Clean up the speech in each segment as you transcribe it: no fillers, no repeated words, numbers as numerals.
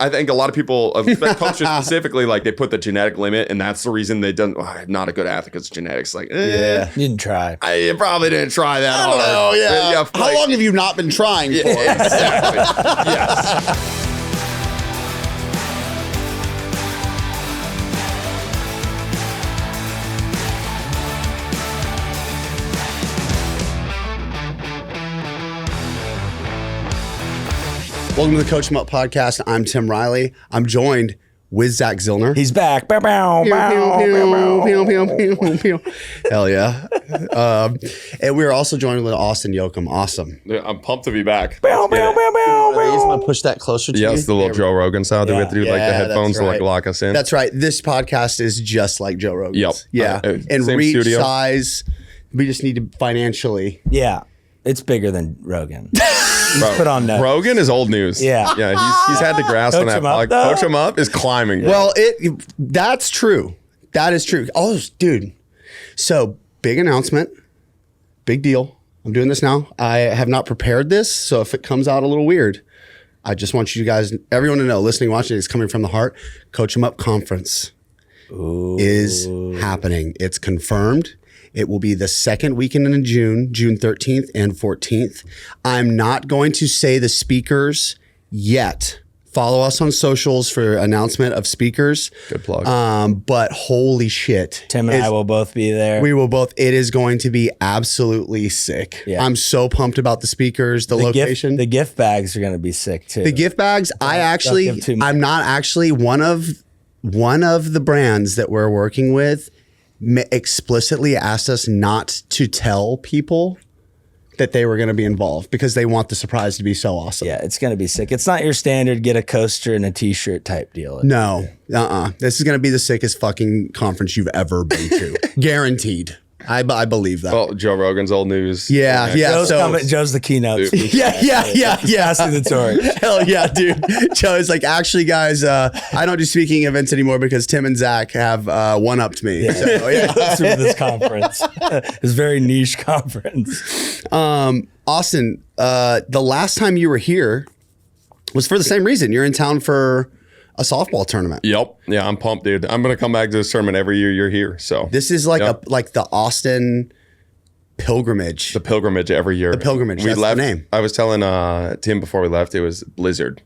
I think a lot of people, coaches specifically, like they put the genetic limit, and that's the reason they done. I'm not a good athlete because genetics. Like, You didn't try. I probably didn't try that hard. Oh yeah. How long have you not been trying for? Exactly. Yes. Welcome to the coachemup podcast. I'm Tim Riley. I'm joined with Zack Zillner. He's back. Bow, bow, bow. Hell yeah. And we're also joined with Austin Jochum. Awesome. I'm pumped to be back. Bow, bow, bow, bow, Are you bow. going to push that closer to you? Yes, the little Joe Rogan style. Do we have to do like the headphones to like lock us in? That's right. This podcast is just like Joe Rogan's. Yep. Yeah. And same reach, studio. size. We just need to financially. Yeah. It's bigger than Rogan. Bro, put on notes. Rogan is old news. Yeah. Yeah, he's had the grasp on that. Like, coach him up is climbing. Well, that's true. That is true. Oh, dude. So big announcement. Big deal. I'm doing this now. I have not prepared this. So if it comes out a little weird, I just want you guys, everyone to know, listening, watching, it's coming from the heart. Coach 'em Up Conference is happening. It's confirmed. It will be the second weekend in June 13th and 14th. I'm not going to say the speakers yet. Follow us on socials for announcement of speakers. Good plug. But holy shit. Tim and I will both be there. We will both. It is going to be absolutely sick. Yeah. I'm so pumped about the speakers, the location. The gift bags are going to be sick too. The gift bags, I'm not actually one of the brands that we're working with explicitly asked us not to tell people that they were going to be involved because they want the surprise to be so awesome. Yeah, it's going to be sick. It's not your standard get a coaster and a t-shirt type deal. No, This is going to be the sickest fucking conference you've ever been to. Guaranteed. I believe that. Well, Joe Rogan's old news. Yeah. Joe's the keynote speaker. Yeah. Passing the torch. Hell yeah, dude. Joe's like, actually, guys, I don't do speaking events anymore because Tim and Zack have one-upped me. Yeah. So, yeah. Through this conference. This very niche conference. Austin, the last time you were here was for the same reason. You're in town for a softball tournament. Yep. Yeah, I'm pumped, dude. I'm going to come back to this tournament every year you're here. So this is like like the Austin pilgrimage. The pilgrimage every year. The pilgrimage. That's left, the name. I was telling Tim before we left, it was blizzard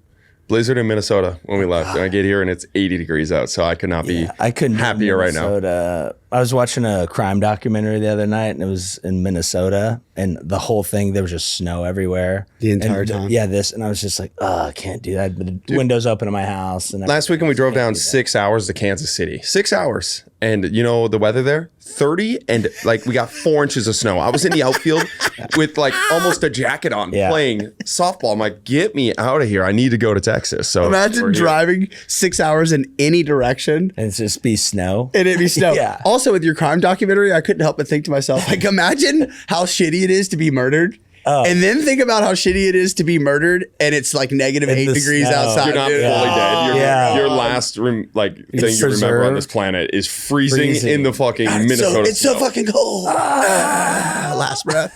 in Minnesota when we left. And I get here and it's 80 degrees out. So I could not be happier right now. I was watching a crime documentary the other night and it was in Minnesota and the whole thing, there was just snow everywhere. The entire time? Yeah, and I was just like, I can't do that. But the windows open in my house. And last weekend we drove down 6 hours to Kansas City. 6 hours. And you know the weather there? 30 and like we got 4 inches of snow. I was in the outfield with like almost a jacket on playing softball. I'm like, get me out of here. I need to go to Texas. So imagine driving 6 hours in any direction. And it's just be snow. And it'd be snow. Yeah. Also with your crime documentary, I couldn't help but think to myself, like imagine how shitty it is to be murdered. Oh. And then think about how shitty it is to be murdered and it's like negative 8 degrees outside. You're not fully dead. Your last thing you remember on this planet is freezing in the fucking Minnesota It's so fucking cold. Last breath.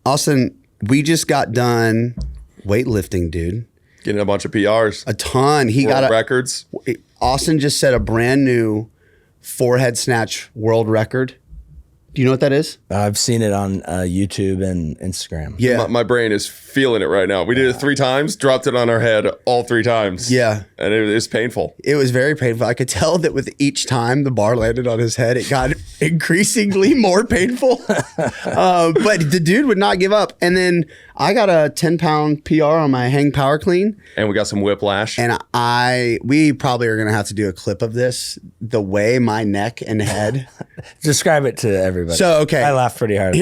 Austin, we just got done weightlifting, dude. Getting a bunch of PRs. A ton. He World got records. Austin just set a brand new forehead snatch world record. Do you know what that is? I've seen it on YouTube and Instagram. Yeah. My brain is feeling it right now. We did it 3 times, dropped it on our head all 3 times. Yeah. And it is painful. It was very painful. I could tell that with each time the bar landed on his head, it got increasingly more painful. But the dude would not give up. And then I got a 10-pound PR on my hang power clean. And we got some whiplash. And we probably are going to have to do a clip of this. The way my neck and head. Describe it to everybody. So, okay. I laughed pretty hard.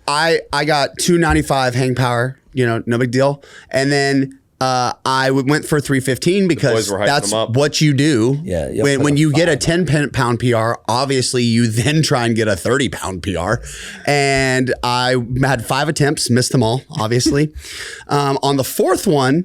I got 295 hang power, no big deal. And then I went for 315 because that's what you do. Yeah. When you get a 10-pound PR, obviously you then try and get a 30-pound PR. And I had 5 attempts, missed them all, obviously. On the 4th one,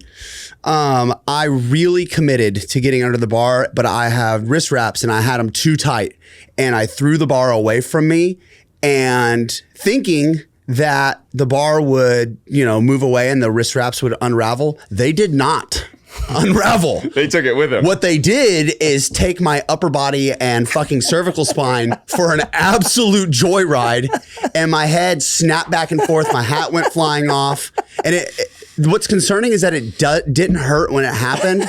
I really committed to getting under the bar, but I have wrist wraps and I had them too tight. And I threw the bar away from me and thinking that the bar would, move away and the wrist wraps would unravel. They did not unravel. They took it with them. What they did is take my upper body and fucking cervical spine for an absolute joyride, and my head snapped back and forth. My hat went flying off, and what's concerning is that it didn't hurt when it happened,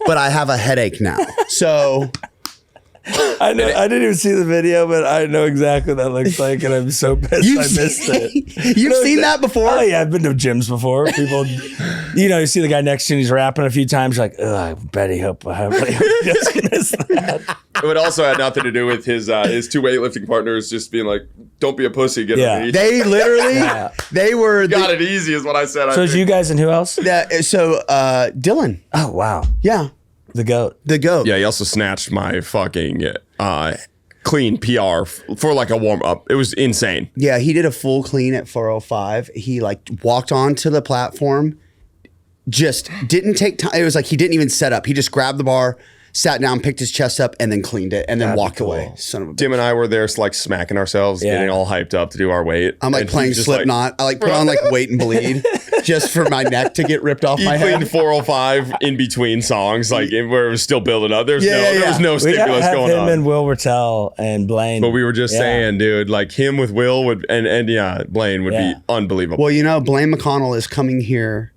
but I have a headache now. So I know. I didn't even see the video, but I know exactly what that looks like, and I'm so pissed I missed it. You've seen that before? Oh yeah, I've been to gyms before. People, you see the guy next to you, and he's rapping a few times. You're like, ugh, I bet he hope I just missed that. It would also had nothing to do with his two weightlifting partners just being like, "Don't be a pussy, get underneath." They literally, they were got it easy, is what I said. So it's you guys and who else? Dylan. Oh wow, yeah. The goat. Yeah, he also snatched my fucking clean PR for like a warm up. It was insane. Yeah, he did a full clean at 405. He walked onto the platform, just didn't take time. It was like he didn't even set up. He just grabbed the bar, sat down, picked his chest up, and then cleaned it, and then walked away. Son of a bitch. Tim and I were there like smacking ourselves, getting all hyped up to do our weight. I'm like playing Slipknot. I put on Wait and Bleed just for my neck to get ripped off my head. He cleaned 405 in between songs, where it was still building up. There was no stimulus going on. Him and Will Rattel and Blaine. But we were just saying, dude, like him with Will would and Blaine would be unbelievable. Well, Blaine McConnell is coming here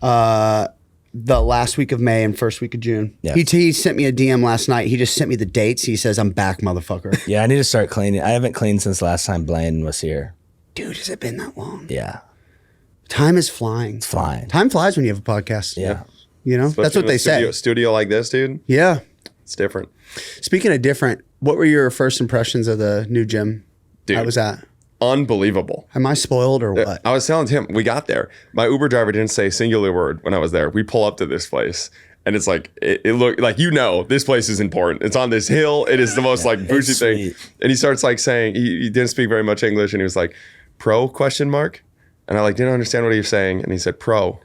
the last week of May and first week of June. Yeah. He sent me a DM last night. He just sent me the dates. He says, I'm back, motherfucker. Yeah, I need to start cleaning. I haven't cleaned since last time Blaine was here. Dude, has it been that long? Yeah. Time is flying. It's flying. Time flies when you have a podcast. Yeah. Especially that's what they say. Studio like this, dude. Yeah. It's different. Speaking of different, what were your first impressions of the new gym I was at? Unbelievable. Am I spoiled or what? I was telling Tim, we got there. My Uber driver didn't say a singular word when I was there. We pull up to this place, and it's like, it looked like, this place is important. It's on this hill. It is the most bougie thing. And he starts saying, he didn't speak very much English, and he was like, pro, question mark? And I didn't understand what he was saying. And he said, pro,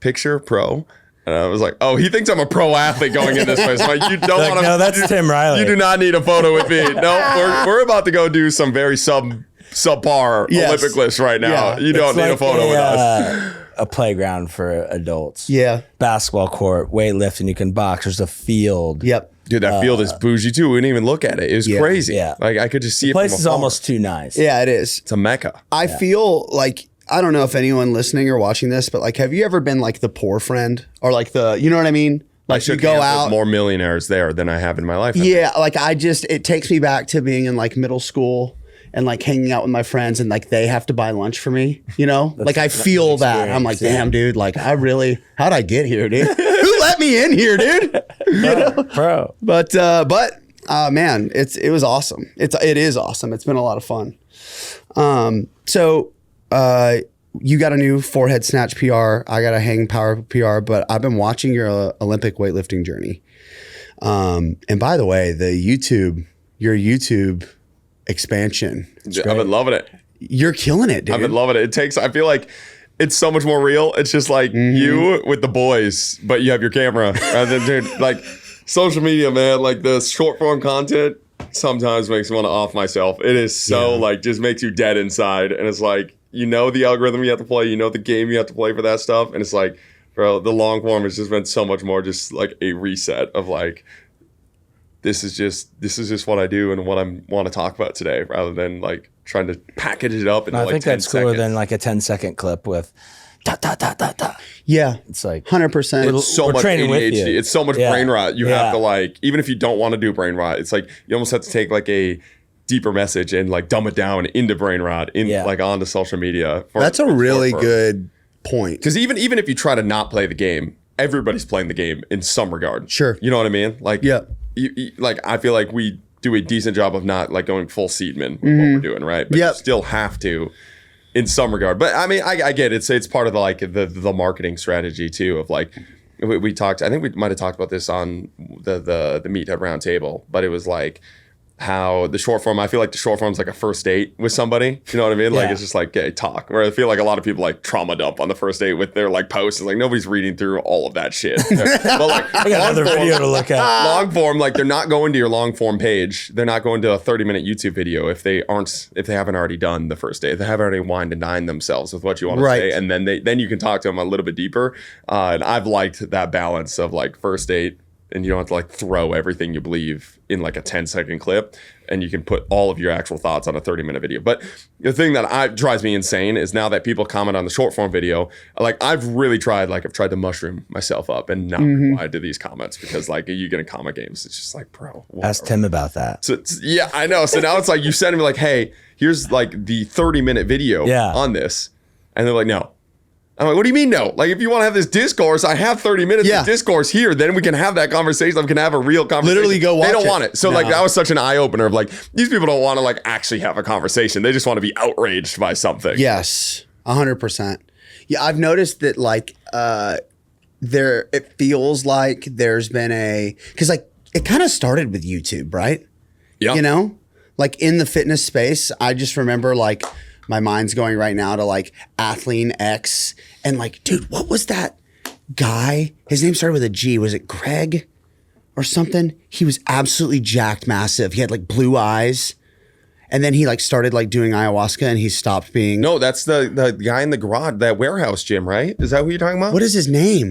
picture, pro. And I was like, oh, he thinks I'm a pro athlete going in this place. I'm like, you don't want to. No, that's Tim Riley. You do not need a photo with me. No, we're about to go do some very subpar Olympic list right now. Yeah. You don't need a photo with us. A playground for adults. Yeah. Basketball court, weightlifting, you can box. There's a field. Yep. Dude, that field is bougie too. We didn't even look at it. It was crazy. Yeah. I could just see it. The place is almost too nice. Yeah, it is. It's a mecca. I feel like, I don't know if anyone listening or watching this, but have you ever been the poor friend or you know what I mean? I should go out with more millionaires there than I have in my life. Yeah. it takes me back to being in middle school and hanging out with my friends and they have to buy lunch for me, I feel that. I'm like, damn, dude, how'd I get here, dude? Who let me in here, dude? Bro. But man, it was awesome. It is awesome. It's been a lot of fun. So you got a new forehead snatch PR. I got a hang power PR, but I've been watching your Olympic weightlifting journey. And by the way, your YouTube expansion. I've been loving it. You're killing it, dude. I've been loving it. I feel like it's so much more real. It's just you with the boys, but you have your camera. And then, dude, social media, man, the short form content sometimes makes me want to off myself. It is so just makes you dead inside. And it's the algorithm you have to play, the game you have to play for that stuff. And it's bro, the long form has just been so much more just a reset of this is just what I do and what I want to talk about today, rather than trying to package it up. I think that's cooler than a 10-second clip with da da da da da. Yeah, it's 100%. It's so much ADHD. It's so much brain rot. You have to even if you don't want to do brain rot, it's you almost have to take a deeper message and dumb it down into brain rot onto social media. That's a really good point. Because even if you try to not play the game, everybody's playing the game in some regard. Sure, you know what I mean? Yeah. I feel like we do a decent job of not going full Seedman with what we're doing, right? But you still have to in some regard. But I mean, I get it. It's part of the marketing strategy too of we talked, I think we might have talked about this on the Meathead Round Table, but it was how the short form, I feel like the short form is like a first date with somebody. You know what I mean? Like, Yeah. it's just like, okay, talk. Where I feel like a lot of people like trauma dump on the first date with their like posts. It's like nobody's reading through all of that shit. But like, I got another video to look at. long form, like they're not going to your long form page. They're not going to a 30-minute YouTube video if they haven't already done the first date. If they haven't already wined and dined themselves with what you want to Right. say. And then you can talk to them a little bit deeper. And I've liked that balance of like first date, and you don't have to like throw everything you believe in like a 10-second clip, and you can put all of your actual thoughts on a 30-minute video. But the thing that drives me insane is now that people comment on the short form video, like I've tried to mushroom myself up and not reply to these comments, because like you get in comment games, it's just like, bro, Ask Tim about that. so yeah, I know. So now it's like you send me like, hey, here's like the 30-minute video on this, and they're like, no. I'm like, what do you mean no? Like, if you want to have this discourse, I have 30 minutes of discourse here. Then we can have that conversation. We can have a real conversation. Literally go watch They don't it. want it. So like that was such an eye opener of like, these people don't want to like actually have a conversation. They just want to be outraged by something. Yes, 100%. Yeah, I've noticed that like it feels like there's been because like it kind of started with YouTube, right? Yeah. You know, like in the fitness space, I just remember like my mind's going right now to like Athlete X and like, dude, what was that guy? His name started with a G. Was it Greg or something? He was absolutely jacked, massive. He had like blue eyes. And then he like started like doing ayahuasca, and he stopped being. No, that's the guy in the garage, that warehouse gym, right? Is that who you're talking about? What is his name?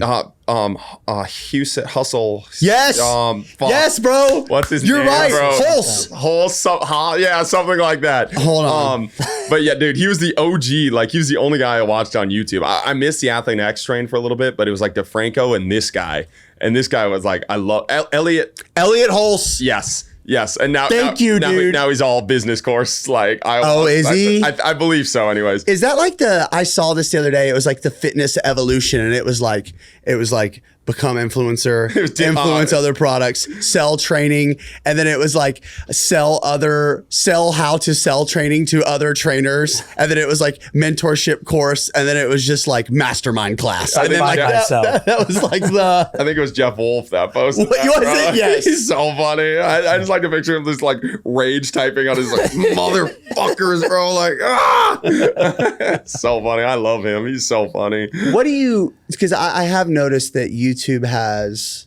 Houston Hustle. Yes. Fuck. Yes, bro. What's his You're name? right. Pulse. Yeah, something like that. Hold on. But yeah, dude, he was the OG. Like, he was the only guy I watched on YouTube. I missed the Athlete X train for a little bit, but it was like DeFranco and this guy. And this guy was like, I love Elliot Hulse. Yes, and now Thank you, dude. Now he's all business course. Like, Is he? I believe so. Anyways, Is that like I saw this the other day. It was like the fitness evolution, and it was like become influencer, influence other products, sell training, and then it was like sell how to sell training to other trainers, and then it was like mentorship course, and then it was just like mastermind class. And then like that was like the. I think it was Jeff Wolf that posted. What, that, was it? Yes. He's so funny. I just like to picture him just like rage typing on his like motherfuckers, bro. Like so funny. I love him. He's so funny. What do you? Because I have noticed that YouTube has,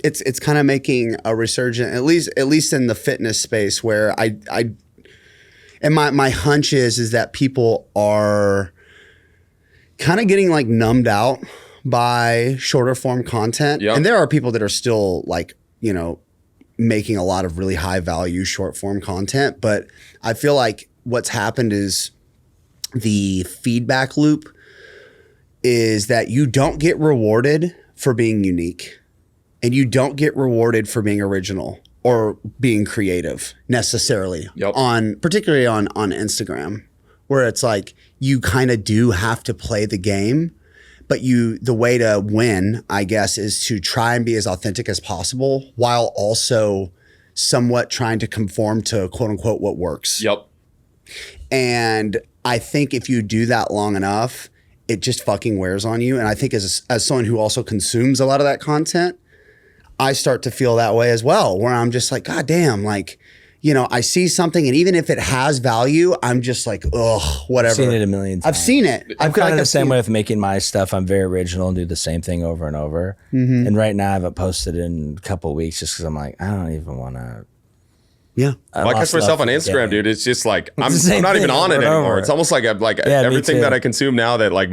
it's kind of making a resurgence, at least in the fitness space, where and my hunch is that people are kind of getting like numbed out by shorter form content, and there are people that are still like, you know, making a lot of really high value short form content, but I feel like what's happened is the feedback loop is that you don't get rewarded for being unique, and you don't get rewarded for being original or being creative necessarily particularly on Instagram, where it's like you kind of do have to play the game, but the way to win, I guess, is to try and be as authentic as possible while also somewhat trying to conform to quote unquote what works. And I think if you do that long enough, it just fucking wears on you. And I think as someone who also consumes a lot of that content, I start to feel that way as well, where I'm just like, God damn, like, you know, I see something, and even if it has value, I'm just like, ugh, whatever. I've seen it a million times. I've seen it. I'm kind of the same way with making my stuff. I'm very original and do the same thing over and over. And right now I haven't posted in a couple of weeks just because I'm like, I don't even want to. Yeah. I catch myself on Instagram, dude. It's just like, I'm not even on it anymore. It's almost like everything that I consume now that like,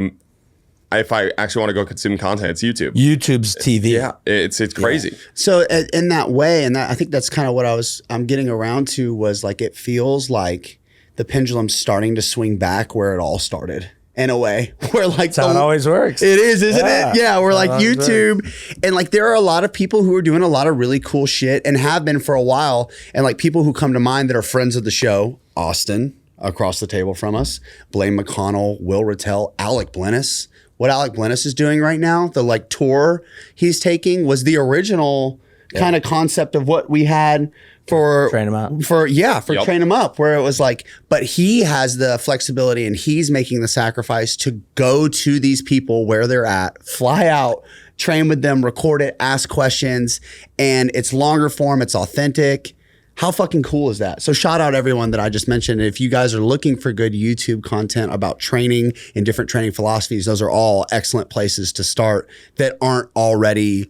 if I actually want to go consume content, it's YouTube. YouTube's TV. Yeah, it's crazy. Yeah. So in that way, and I think that's kind of what I'm getting around to, was like, it feels like the pendulum's starting to swing back where it all started, in a way, where like that's how it always works. It is, isn't it? Yeah, we're like YouTube, and like there are a lot of people who are doing a lot of really cool shit and have been for a while, and like people who come to mind that are friends of the show: Austin across the table from us, Blaine McConnell, Will Rattel, Alec Blennis. What Alec Blennis is doing right now, the like tour he's taking, was the original kind of concept of what we had for Train 'em Up. Train 'em Up, where it was like, but he has the flexibility and he's making the sacrifice to go to these people where they're at, fly out, train with them, record it, ask questions, and it's longer form, it's authentic. How fucking cool is that? So shout out everyone that I just mentioned. If you guys are looking for good YouTube content about training and different training philosophies, those are all excellent places to start that aren't already,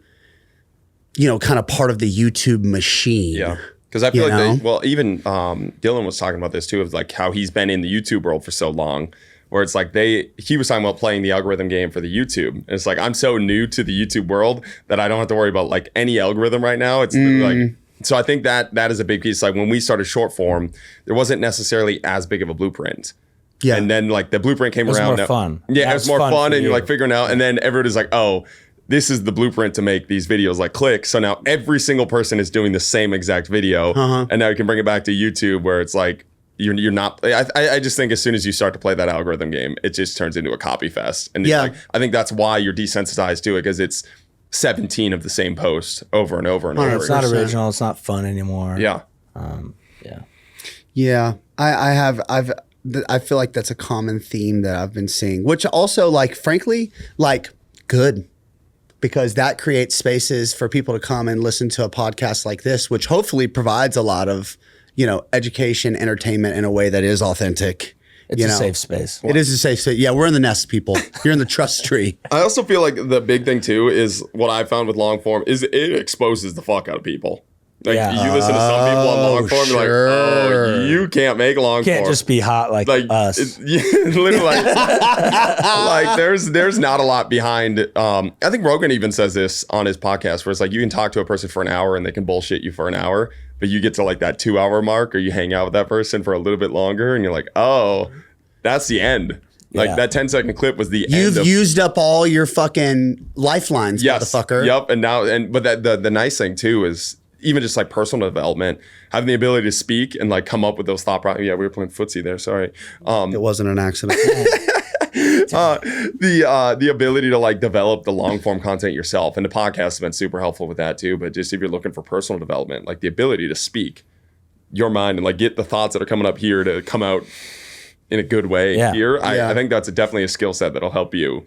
kind of part of the YouTube machine. Yeah. Because I feel like even Dylan was talking about this too, of like how he's been in the YouTube world for so long, where it's like he was talking about playing the algorithm game for the YouTube. And it's like, I'm so new to the YouTube world that I don't have to worry about like any algorithm right now. It's like, so I think that is a big piece. Like when we started short form, there wasn't necessarily as big of a blueprint. Yeah. And then like the blueprint came around. It was more fun. Yeah, it was more fun and you're like figuring out. And then everyone is like, oh, this is the blueprint to make these videos like click. So now every single person is doing the same exact video. And now you can bring it back to YouTube where it's like, you're not, I just think as soon as you start to play that algorithm game, it just turns into a copy fest. And like, I think that's why you're desensitized to it, because it's 17 of the same post over and over and over. It's not original. It's not fun anymore. Yeah. Yeah. I feel like that's a common theme that I've been seeing, which also like, frankly, like good, because that creates spaces for people to come and listen to a podcast like this, which hopefully provides a lot of, education, entertainment in a way that is authentic. It's a safe space. It is a safe space. Yeah, we're in the nest, people. You're in the trust tree. I also feel like the big thing too is what I found with long form is it exposes the fuck out of people. Like you listen to some people on long form, you're like, oh, you can't make long form. Can't just be hot like us. Literally, like there's not a lot behind. I think Rogan even says this on his podcast, where it's like you can talk to a person for an hour and they can bullshit you for an hour, but you get to like that 2 hour mark, or you hang out with that person for a little bit longer, and you're like, oh, that's the end. Like that 10-second clip was the end. You've used up all your fucking lifelines, motherfucker. Yep. And but the nice thing too is, even just like personal development, having the ability to speak and like come up with those thought processes. Yeah, we were playing footsie there. Sorry. It wasn't an accident. The ability to like develop the long form content yourself, and the podcast has been super helpful with that too. But just if you're looking for personal development, like the ability to speak your mind and like get the thoughts that are coming up here to come out in a good way here. I think that's definitely a skill set that'll help you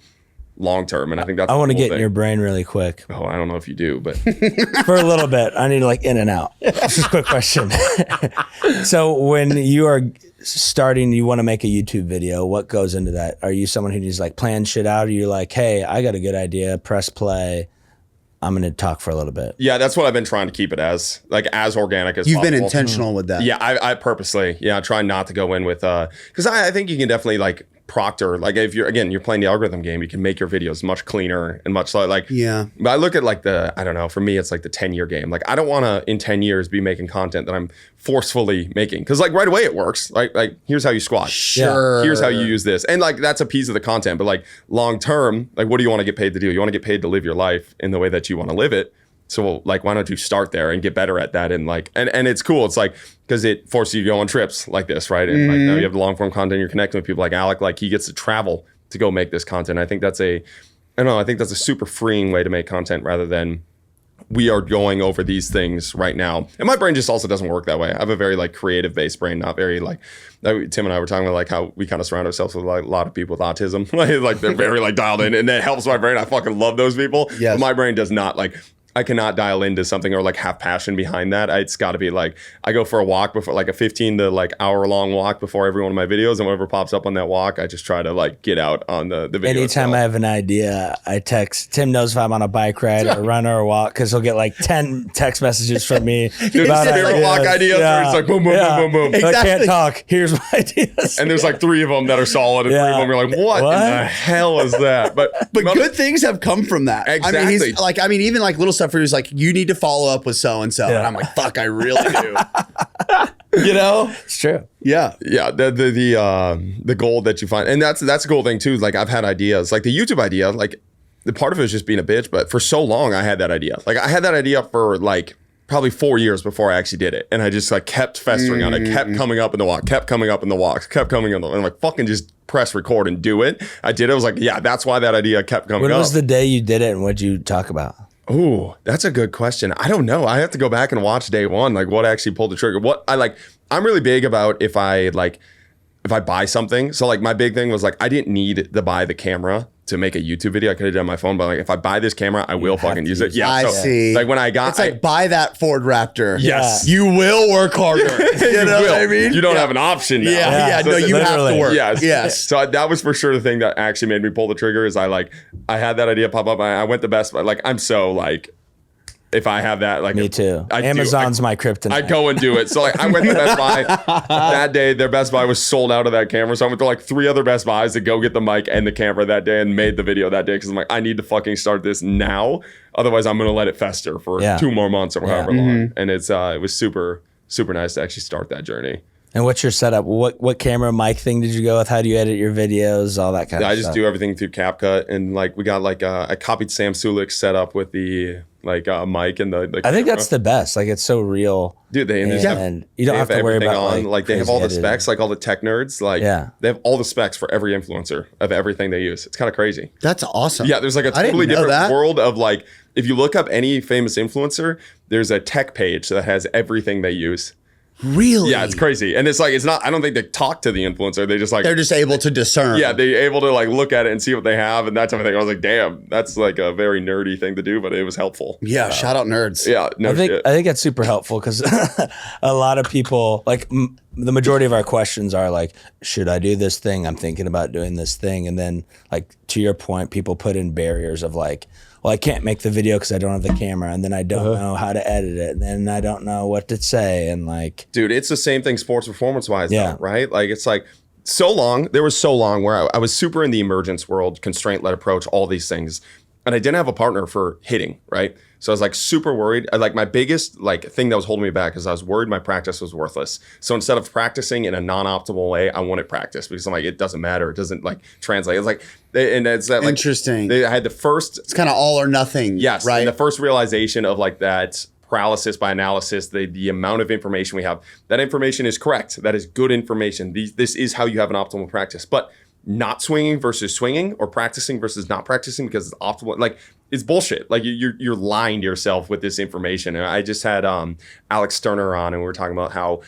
long term, and I think that's. I want to get in your brain really quick. Oh, I don't know if you do, but for a little bit, I need to like in and out. Just a quick question. So when you are starting, you want to make a YouTube video, what goes into that? Are you someone who needs like plan shit out? Or are you like, hey, I got a good idea, press play, I'm going to talk for a little bit? Yeah, that's what I've been trying to keep it as organic as You've possible. Been intentional with that. Yeah, I purposely, try not to go in with, because I think you can definitely like proctor, like if you're playing the algorithm game, you can make your videos much cleaner and much like, but I look at like I don't know, for me, it's like the 10-year game. Like I don't want to in 10 years be making content that I'm forcefully making, because like right away it works. Like here's how you squat. Sure. Here's how you use this. And like that's a piece of the content, but like long term, like what do you want to get paid to do? You want to get paid to live your life in the way that you want to live it. So like, why don't you start there and get better at that? And like, and it's cool. It's like, because it forces you to go on trips like this, right? And like now you have the long form content, you're connecting with people like Alec, like he gets to travel to go make this content. I think that's I think that's a super freeing way to make content, rather than we are going over these things right now. And my brain just also doesn't work that way. I have a very like creative based brain, not very like, Tim and I were talking about like how we kind of surround ourselves with like a lot of people with autism. like they're very like dialed in, and that helps my brain. I fucking love those people. Yes. But my brain does not like, I cannot dial into something or like have passion behind that. It's got to be like, I go for a walk before, like a 15 to like hour long walk before every one of my videos, and whatever pops up on that walk, I just try to like get out on the video. Anytime itself. I have an idea, I text. Tim knows if I'm on a bike ride or run or walk, because he'll get like 10 text messages from me about ideas. Walk ideas. Yeah. It's like boom, boom, boom, boom, boom. Exactly. I can't talk. Here's my ideas. And there's like 3 of them that are solid, and 3 of them you're like, what in the hell is that? But good things have come from that. Exactly. I mean, even like little stuff where he's like, you need to follow up with so and so, and I'm like, fuck, I really do. You know, it's true. Yeah. The goal that you find, and that's a cool thing too. Like I've had ideas, like the YouTube idea, like the part of it is just being a bitch, but for so long I had that idea. Like I had that idea for like probably 4 years before I actually did it, and I just like kept festering on it, kept coming up in the walk, kept coming up in the walks, kept coming on the, and I'm like, fucking just press record and do it. I did it. I was like, yeah, that's why that idea kept coming up. When was the day you did it, and what'd you talk about? Oh, that's a good question. I don't know. I have to go back and watch day one, like what actually pulled the trigger. What I like, I'm really big about if I buy something. So like my big thing was like, I didn't need to buy the camera to make a YouTube video. I could have done my phone, but like if I buy this camera, I will fucking use it. Yeah, I see. Like when I got, it's like buy that Ford Raptor. Yes. You will work harder. You know what I mean? You don't have an option now. Yeah. So No, you have to work. Yes. So that was for sure the thing that actually made me pull the trigger. Is I had that idea pop up. I went to Best Buy. Like I'm so like. If I have that, like me too. Amazon's my kryptonite. I go and do it. So like I went to Best Buy that day. Their Best Buy was sold out of that camera. So I went to like 3 other Best Buys to go get the mic and the camera that day and made the video that day because I'm like, I need to fucking start this now. Otherwise, I'm gonna let it fester for 2 more months or however long. And it was super, super nice to actually start that journey. And what's your setup? What camera mic thing did you go with? How do you edit your videos? All that kind of stuff. I just do everything through CapCut. And like we got like I copied Sam Sulik's setup with the mic and the I think that's the best. Like it's so real. Dude, and you don't have to worry about like they have all the specs, like all the tech nerds. Like they have all the specs for every influencer of everything they use. It's kind of crazy. That's awesome. Yeah, there's like a totally different world of like if you look up any famous influencer, there's a tech page that has everything they use. Really? Yeah, it's crazy. And it's like, it's not, I don't think they talk to the influencer. They're just able to discern. Yeah, they're able to like look at it and see what they have and that type of thing. I was like, damn, that's like a very nerdy thing to do, but it was helpful. Yeah, shout out nerds. Yeah, I think that's super helpful because a lot of people, like the majority of our questions are like, should I do this thing? I'm thinking about doing this thing. And then like, to your point, people put in barriers of like, well, I can't make the video because I don't have the camera, and then I don't know how to edit it, and then I don't know what to say, and like, dude, it's the same thing sports performance wise, though, right? Like it's like there was so long where I was super in the emergence world, constraint led approach, all these things, and I didn't have a partner for hitting, right? So I was like super worried. Like my biggest like thing that was holding me back is I was worried my practice was worthless. So instead of practicing in a non-optimal way, I wanted practice because I'm like, it doesn't matter. It doesn't like translate. It's like, and it's that like, interesting. I had the first. It's kind of all or nothing. Yes. Right. And the first realization of like that paralysis by analysis, the amount of information we have, that information is correct. That is good information. This is how you have an optimal practice, but not swinging versus swinging or practicing versus not practicing because it's optimal. Like it's bullshit. Like you're lying to yourself with this information. And I just had Alex Sterner on and we were talking about how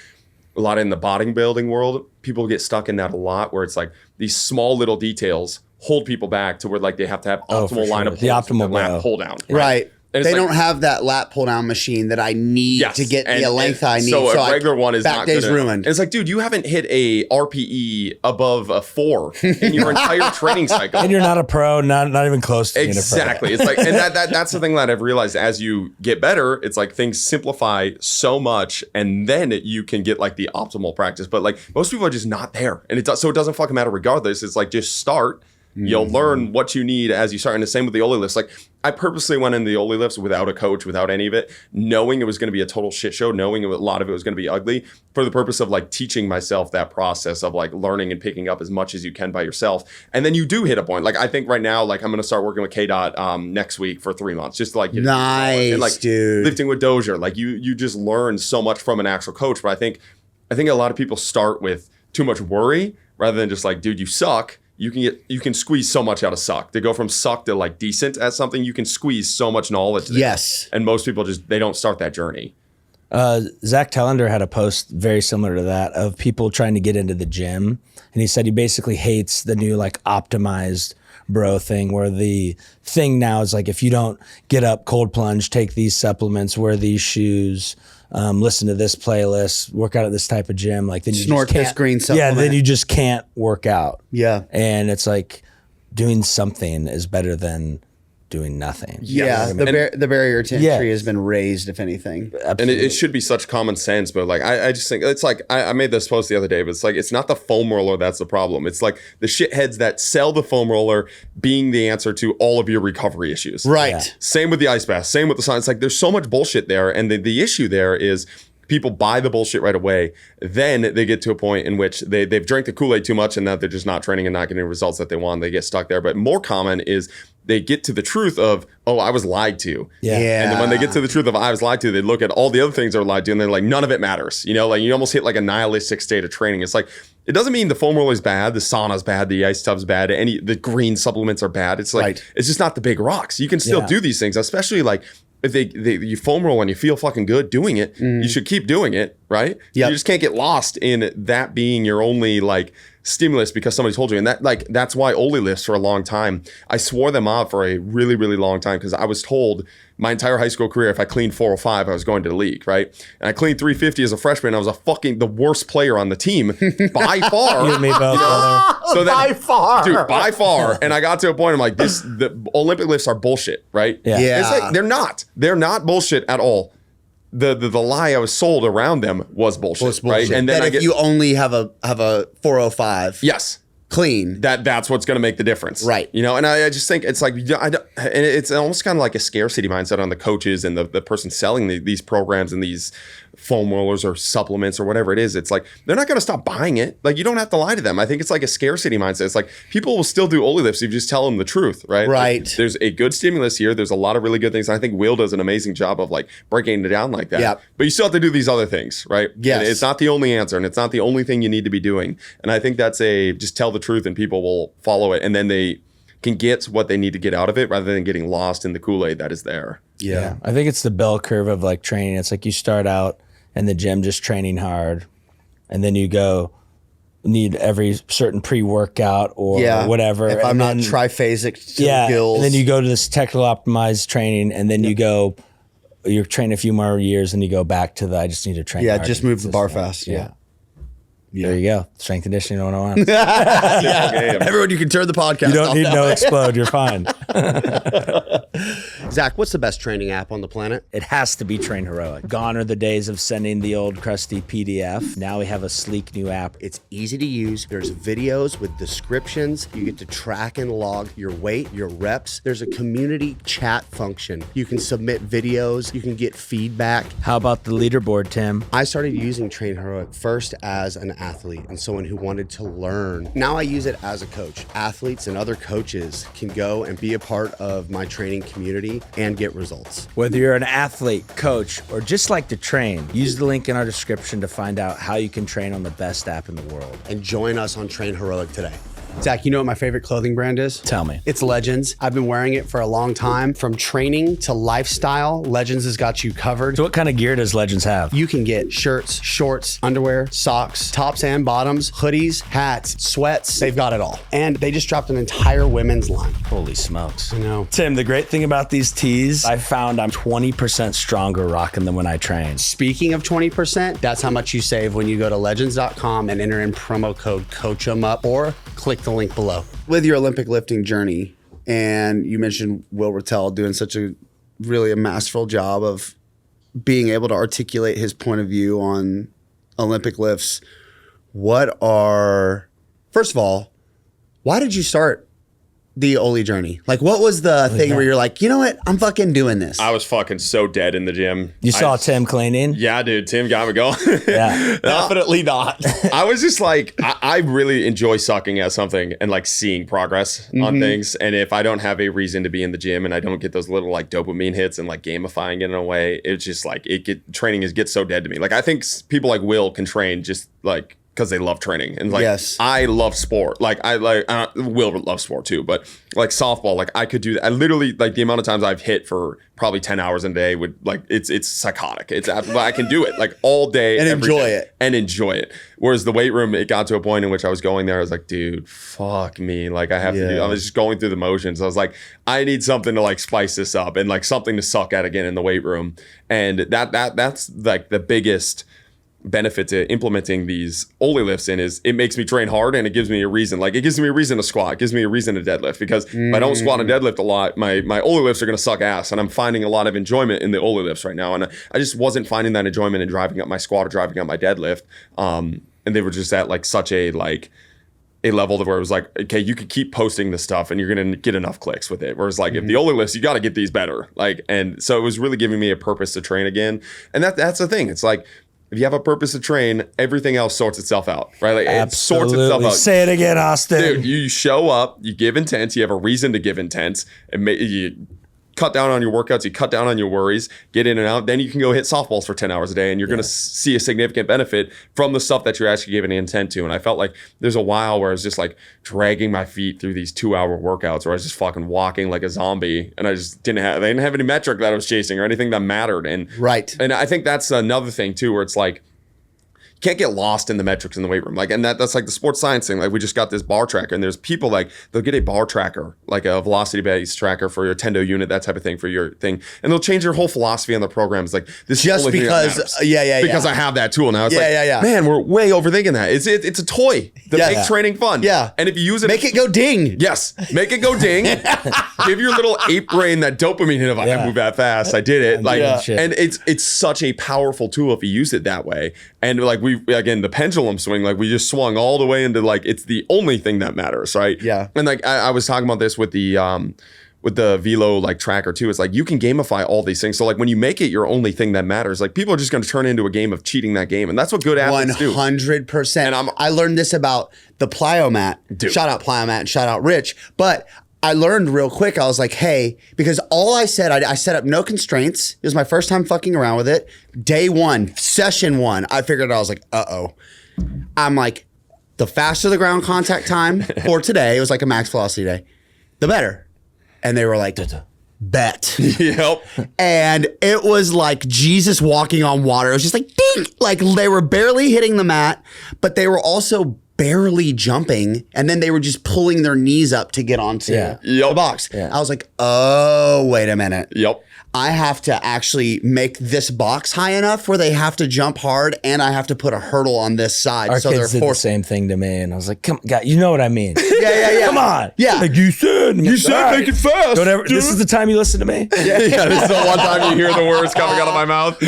a lot in the bodybuilding world, people get stuck in that a lot where it's like these small little details hold people back to where like they have to have optimal line of the optimal lap pull down. Right. They like, don't have that lat pull down machine that I need to get the length I need. So a regular one is back not day's gonna, ruined. It's like, dude, you haven't hit a RPE above a 4 in your entire training cycle. And you're not a pro, not even close to being a pro. Exactly. It's like, and that's the thing that I've realized as you get better, it's like things simplify so much and then you can get like the optimal practice. But like most people are just not there. And so it doesn't fucking matter regardless. It's like, just start. You'll learn what you need as you start. And the same with the Oli lifts. Like I purposely went into the Oli lifts without a coach, without any of it, knowing it was going to be a total shit show, knowing a lot of it was going to be ugly for the purpose of like teaching myself that process of like learning and picking up as much as you can by yourself. And then you do hit a point. Like I think right now, like I'm going to start working with K-Dot next week for 3 months, just to like, nice, and, like dude. Lifting with Dozier. Like you just learn so much from an actual coach. But I think a lot of people start with too much worry rather than just like, dude, you suck. You can squeeze so much out of suck. To go from suck to like decent at something, you can squeeze so much knowledge there. Yes. And most people they don't start that journey. Zack had a post very similar to that of people trying to get into the gym. And he said he basically hates the new like optimized bro thing where the thing now is like, if you don't get up, cold plunge, take these supplements, wear these shoes, listen to this playlist, work out at this type of gym, like then you snort just can't, this green supplement. Yeah, then you just can't work out. Yeah. And it's like doing something is better than doing nothing. Yeah, the barrier to entry has been raised, if anything. Absolutely. And it should be such common sense, but like I just think it's like I made this post the other day, but it's like it's not the foam roller that's the problem. It's like the shitheads that sell the foam roller being the answer to all of your recovery issues. Right. Yeah. Same with the ice bath, same with the sun. It's like there's so much bullshit there, and the issue there is people buy the bullshit right away. Then they get to a point in which they've drank the Kool-Aid too much and that they're just not training and not getting the results that they want. They get stuck there. But more common is they get to the truth of, oh, I was lied to. Yeah. And then when they get to the truth of I was lied to, they look at all the other things they're lied to and they're like, none of it matters. You know, like you almost hit like a nihilistic state of training. It's like, it doesn't mean the foam roller is bad, the sauna's bad, the ice tub's bad, the green supplements are bad. It's like, It's just not the big rocks. You can still do these things, especially like, if you foam roll and you feel fucking good doing it, you should keep doing it, right? Yep. You just can't get lost in that being your only like stimulus because somebody told you. And that's why Oli lifts for a long time. I swore them off for a really, really long time because I was told my entire high school career, if I cleaned 405, I was going to the league, right? And I cleaned 350 as a freshman. I was the worst player on the team by far. You and me both, brother. So then, by far. Dude, by far. And I got to a point, I'm like, the Olympic lifts are bullshit, right? Yeah. It's like, they're not bullshit at all. The lie I was sold around them was bullshit, right? And then if you only have a 405, yes, clean, that's what's going to make the difference, right? You know, and I just think it's like and it's almost kind of like a scarcity mindset on the coaches and the person selling these programs and these foam rollers or supplements or whatever it is. It's like they're not going to stop buying it. Like you don't have to lie to them. I think it's like a scarcity mindset. It's like people will still do Oli lifts if you just tell them the truth, right? Right. Like, there's a good stimulus here. There's a lot of really good things. I think Will does an amazing job of like breaking it down like that. Yep. But you still have to do these other things, right? Yes. And it's not the only answer, and it's not the only thing you need to be doing. And I think that's just tell the truth, and people will follow it, and then they can get what they need to get out of it rather than getting lost in the Kool-Aid that is there. Yeah. I think it's the bell curve of like training. It's like you start out in the gym just training hard, and then you need every certain pre-workout or whatever. If I'm not triphasic to the gills. And then you go to this technical optimized training, and then you train a few more years, and you go back to I just need to train hard. Just move the bar fast. Yeah. There you go. Strength conditioning 101. Everyone, you can turn the podcast You don't off need now. no explode. You're fine. Zach, what's the best training app on the planet? It has to be Train Heroic. Gone are the days of sending the old crusty PDF. Now we have a sleek new app. It's easy to use. There's videos with descriptions. You get to track and log your weight, your reps. There's a community chat function. You can submit videos. You can get feedback. How about the leaderboard, Tim? I started using Train Heroic first as an athlete and someone who wanted to learn. Now I use it as a coach. Athletes and other coaches can go and be a part of my training community and get results. Whether you're an athlete, coach, or just like to train, use the link in our description to find out how you can train on the best app in the world. And join us on Train Heroic today. Zach, you know what my favorite clothing brand is? Tell me. It's Legends. I've been wearing it for a long time. From training to lifestyle, Legends has got you covered. So what kind of gear does Legends have? You can get shirts, shorts, underwear, socks, tops and bottoms, hoodies, hats, sweats. They've got it all. And they just dropped an entire women's line. Holy smokes. I know. Tim, the great thing about these tees, I found I'm 20% stronger rocking them when I train. Speaking of 20%, that's how much you save when you go to legends.com and enter in promo code coachemup or click the link below. With your Olympic lifting journey, and you mentioned Will Rattel doing such a masterful job of being able to articulate his point of view on Olympic lifts. First of all, why did you start the Oli journey? Like, what was the thing where you're like, you know what? I'm fucking doing this. I was fucking so dead in the gym. You saw Tim cleaning? Yeah, dude. Tim got me going. Yeah. Definitely not. I was just like, I really enjoy sucking at something and like seeing progress on things. And if I don't have a reason to be in the gym and I don't get those little like dopamine hits and like gamifying it in a way, it's just like training gets so dead to me. Like I think people like Will can train just like because they love training. And like, yes. I love sport. Like Will loves sport too, but like softball, like I could do that. I literally, like the amount of times I've hit for probably 10 hours a day would like, it's psychotic. It's absolutely, I can do it like all day. And enjoy it. Whereas the weight room, it got to a point in which I was going there. I was like, dude, fuck me. Like I have to do, I was just going through the motions. I was like, I need something to like spice this up and like something to suck at again in the weight room. And that's like the biggest benefit to implementing these Oli lifts in is it makes me train hard and it gives me a reason. Like it gives me a reason to squat. It gives me a reason to deadlift because if I don't squat and deadlift a lot, my Oli lifts are going to suck ass. And I'm finding a lot of enjoyment in the Oli lifts right now. And I just wasn't finding that enjoyment in driving up my squat or driving up my deadlift. And they were just at like such a level where it was like, okay, you could keep posting this stuff and you're going to get enough clicks with it. Whereas like if the Oli lifts, you got to get these better. Like, and so it was really giving me a purpose to train again. And that's the thing. It's like, if you have a purpose to train, everything else sorts itself out, right? Like it sorts itself out. Say it again, Austin. Dude, you show up, you give intent, you have a reason to give intent, and you cut down on your workouts, you cut down on your worries, get in and out, then you can go hit softballs for 10 hours a day and you're going to see a significant benefit from the stuff that you're actually giving intent to. And I felt like there's a while where I was just like dragging my feet through these 2-hour workouts where I was just fucking walking like a zombie and I just didn't have any metric that I was chasing or anything that mattered. And right. And I think that's another thing too, where it's like, can't get lost in the metrics in the weight room. Like, and that's like the sports science thing. Like we just got this bar tracker, and there's people like they'll get a bar tracker, like a velocity based tracker for your tendo unit, that type of thing for your thing. And they'll change your whole philosophy on the programs. Like this just is the only because, thing that matters. Because I have that tool now. It's man, we're way overthinking that. It's a toy to make training fun. Yeah. And if you use it, make it go ding. Yes. Make it go ding. Give your little ape brain that dopamine hit of I can move that fast. I did it. Like, and it's such a powerful tool if you use it that way. And like again, the pendulum swing, like we just swung all the way into like, it's the only thing that matters, right? Yeah. And like, I was talking about this with the Velo like tracker too. It's like, you can gamify all these things. So like when you make it your only thing that matters, like people are just going to turn into a game of cheating that game. And that's what good athletes do. 100%. And I learned this about the plyomat. Dude. Shout out plyomat and shout out Rich. But I learned real quick. I was like, hey, because all I said, I set up no constraints. It was my first time fucking around with it. Day one, session one, I figured I was like, uh-oh. I'm like, the faster the ground contact time for today, it was like a max velocity day, the better. And they were like, bet. Yep. And it was like Jesus walking on water. It was just like, ding. Like they were barely hitting the mat, but they were also barely jumping, and then they were just pulling their knees up to get onto the box. I was like, oh, wait a minute. Yep. I have to actually make this box high enough where they have to jump hard, and I have to put a hurdle on this side. Our so kids did the same thing to me, and I was like, "Come, God, you know what I mean? Yeah. Come on, like you said, right. Make it fast. Whatever. This is the time you listen to me. Yeah. This is the one time you hear the words coming out of my mouth.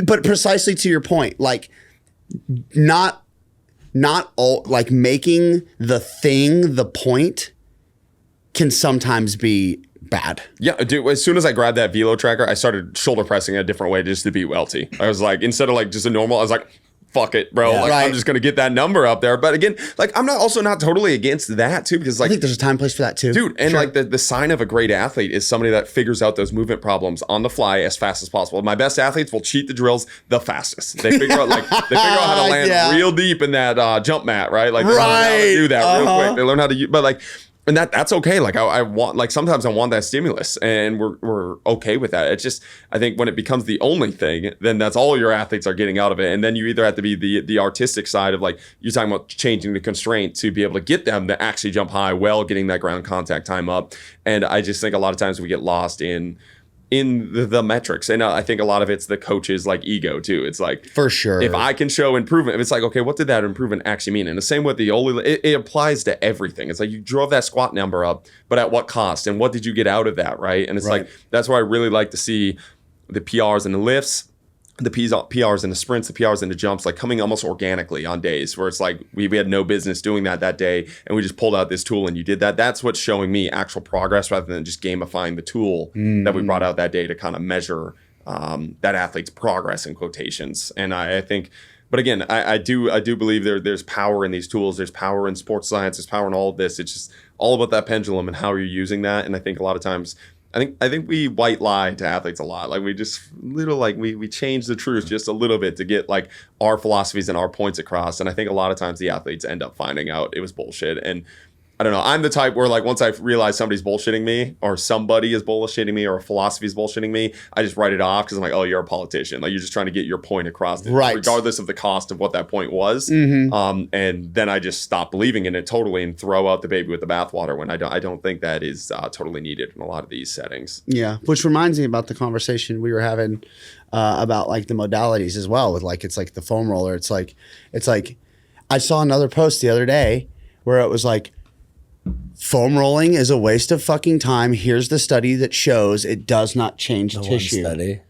But precisely to your point, like not all, like making the thing the point can sometimes be bad. Yeah, dude, as soon as I grabbed that Velo tracker, I started shoulder pressing a different way just to beat welty. I was like, instead of like just a normal, I was like, fuck it, bro. I'm just going to get that number up there. But again, like I'm not totally against that too, because like, I think there's a time and place for that too. Dude, and like the sign of a great athlete is somebody that figures out those movement problems on the fly as fast as possible. My best athletes will cheat the drills the fastest. They figure out how to land real deep in that jump mat, right? Like they learn how to do that real quick. They learn how to, but like, and that's okay. Like I want, like sometimes I want that stimulus, and we're okay with that. It's just, I think when it becomes the only thing, then that's all your athletes are getting out of it. And then you either have to be the artistic side of like, you're talking about changing the constraint to be able to get them to actually jump high while getting that ground contact time up. And I just think a lot of times we get lost in the metrics. And I think a lot of it's the coach's like ego too. It's like, for sure, if I can show improvement, if it's like, okay, what did that improvement actually mean? And the same with the it applies to everything. It's like you drove that squat number up, but at what cost? And what did you get out of that, right? And it's like, that's why I really like to see the PRs and the lifts, the PRs and the sprints, the PRs and the jumps, like coming almost organically on days where it's like we had no business doing that day, and we just pulled out this tool and you did that. That's what's showing me actual progress rather than just gamifying the tool that we brought out that day to kind of measure that athlete's progress in quotations. And I think, but again, I do believe there's power in these tools. There's power in sports science. There's power in all of this. It's just all about that pendulum and how you're using that. And I think a lot of times, I think we white lie to athletes a lot. Like we just we change the truth just a little bit to get like our philosophies and our points across. And I think a lot of times the athletes end up finding out it was bullshit. And I don't know. I'm the type where like once I realize somebody's bullshitting me, or somebody is bullshitting me, or a philosophy is bullshitting me, I just write it off because I'm like, oh, you're a politician. Like you're just trying to get your point across, regardless of the cost of what that point was. And then I just stop believing in it totally and throw out the baby with the bathwater when I don't think that is totally needed in a lot of these settings. Yeah, which reminds me about the conversation we were having about like the modalities as well. With like it's like the foam roller. It's like I saw another post the other day where it was like, foam rolling is a waste of fucking time. Here's the study that shows it does not change tissue. One study.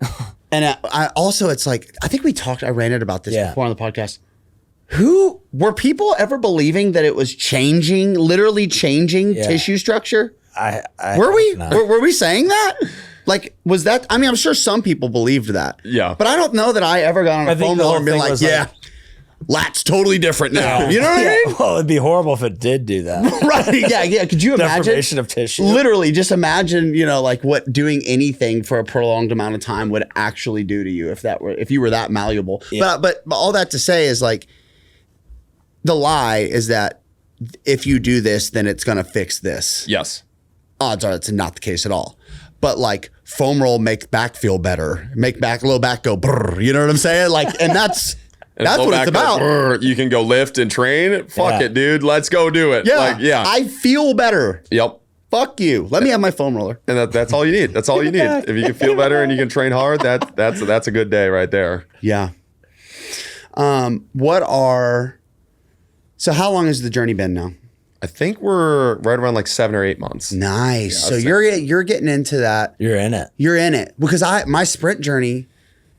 And I also, it's like, I think I ranted about this before on the podcast. Who were people ever believing that it was literally changing tissue structure? Were we? Were we saying that? Like, was that? I mean, I'm sure some people believed that. Yeah. But I don't know that I ever got on a foam roller and been like, lat's totally different now. You know what I mean? Well, it'd be horrible if it did do that. Right. Yeah. Could you imagine? Deprivation of tissue. Literally, just imagine, like what doing anything for a prolonged amount of time would actually do to you if you were that malleable. Yeah. But all that to say is like, the lie is that if you do this, then it's going to fix this. Yes. Odds are that's not the case at all. But like foam roll make back feel better, make low back go brrr, you know what I'm saying? Like, and that's And That's go what it's back to, about. like, you can go lift and train. Fuck Yeah. it, dude. Let's go do it. Yeah. Like, yeah. I feel better. Yep. Fuck you. Let me have my foam roller. And that's all you need. That's all you need. If you can feel better and you can train hard, that's a good day right there. Yeah. So how long has the journey been now? I think we're right around like 7 or 8 months. Nice. Yeah, So you're getting into that. You're in it. You're in it. Because my sprint journey,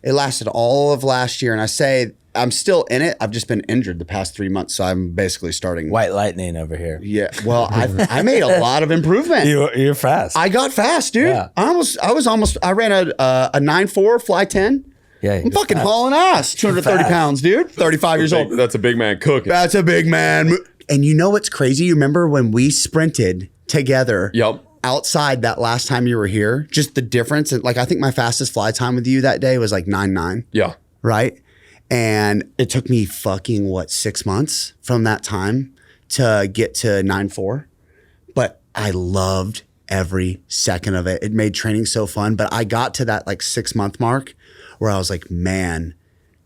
it lasted all of last year. And I say I'm still in it. I've just been injured the past 3 months. So I'm basically starting. White lightning over here. Yeah. Well, I made a lot of improvement. You're fast. I got fast, dude. Yeah. I ran a 9.4 fly 10. Yeah, I'm fucking hauling ass. 230 fast. pounds, dude. 35 years old. That's a big man cooking. That's a big man. And you know what's crazy? You remember when we sprinted together Yep. outside that last time you were here? Just the difference. And like, I think my fastest fly time with you that day was like 9.9, Yeah. right? And it took me fucking 6 months from that time to get to 9.4. But I loved every second of it. It made training so fun. But I got to that like 6 month mark where I was like, man,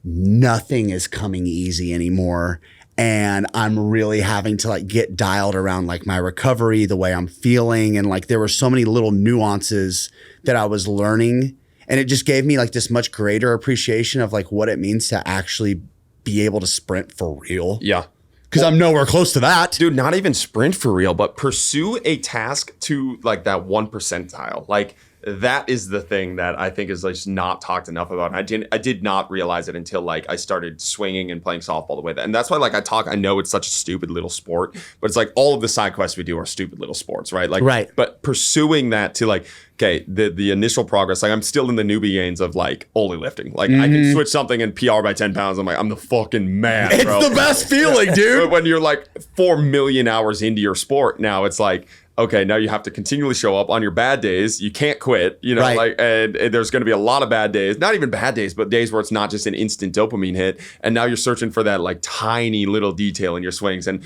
nothing is coming easy anymore. And I'm really having to like get dialed around like my recovery, the way I'm feeling. And like there were so many little nuances that I was learning. And it just gave me like this much greater appreciation of like what it means to actually be able to sprint for real. Yeah. Because I'm nowhere close to that. Dude, not even sprint for real, but pursue a task to like that 1 percentile. Like that is the thing that I think is like just not talked enough about. I did not realize it until like I started swinging and playing softball the way that, and that's why like I know it's such a stupid little sport, but it's like all of the side quests we do are stupid little sports, right? Like, right. But pursuing that to like, okay, the initial progress, like I'm still in the newbie gains of like only lifting. Like I can switch something and PR by 10 pounds. I'm like, I'm the fucking man, It's bro. the best feeling, dude. But when you're like 4 million hours into your sport, now it's like, okay, now you have to continually show up on your bad days. You can't quit, you know, Right. like, and there's going to be a lot of bad days, not even bad days, but days where it's not just an instant dopamine hit. And now you're searching for that like tiny little detail in your swings and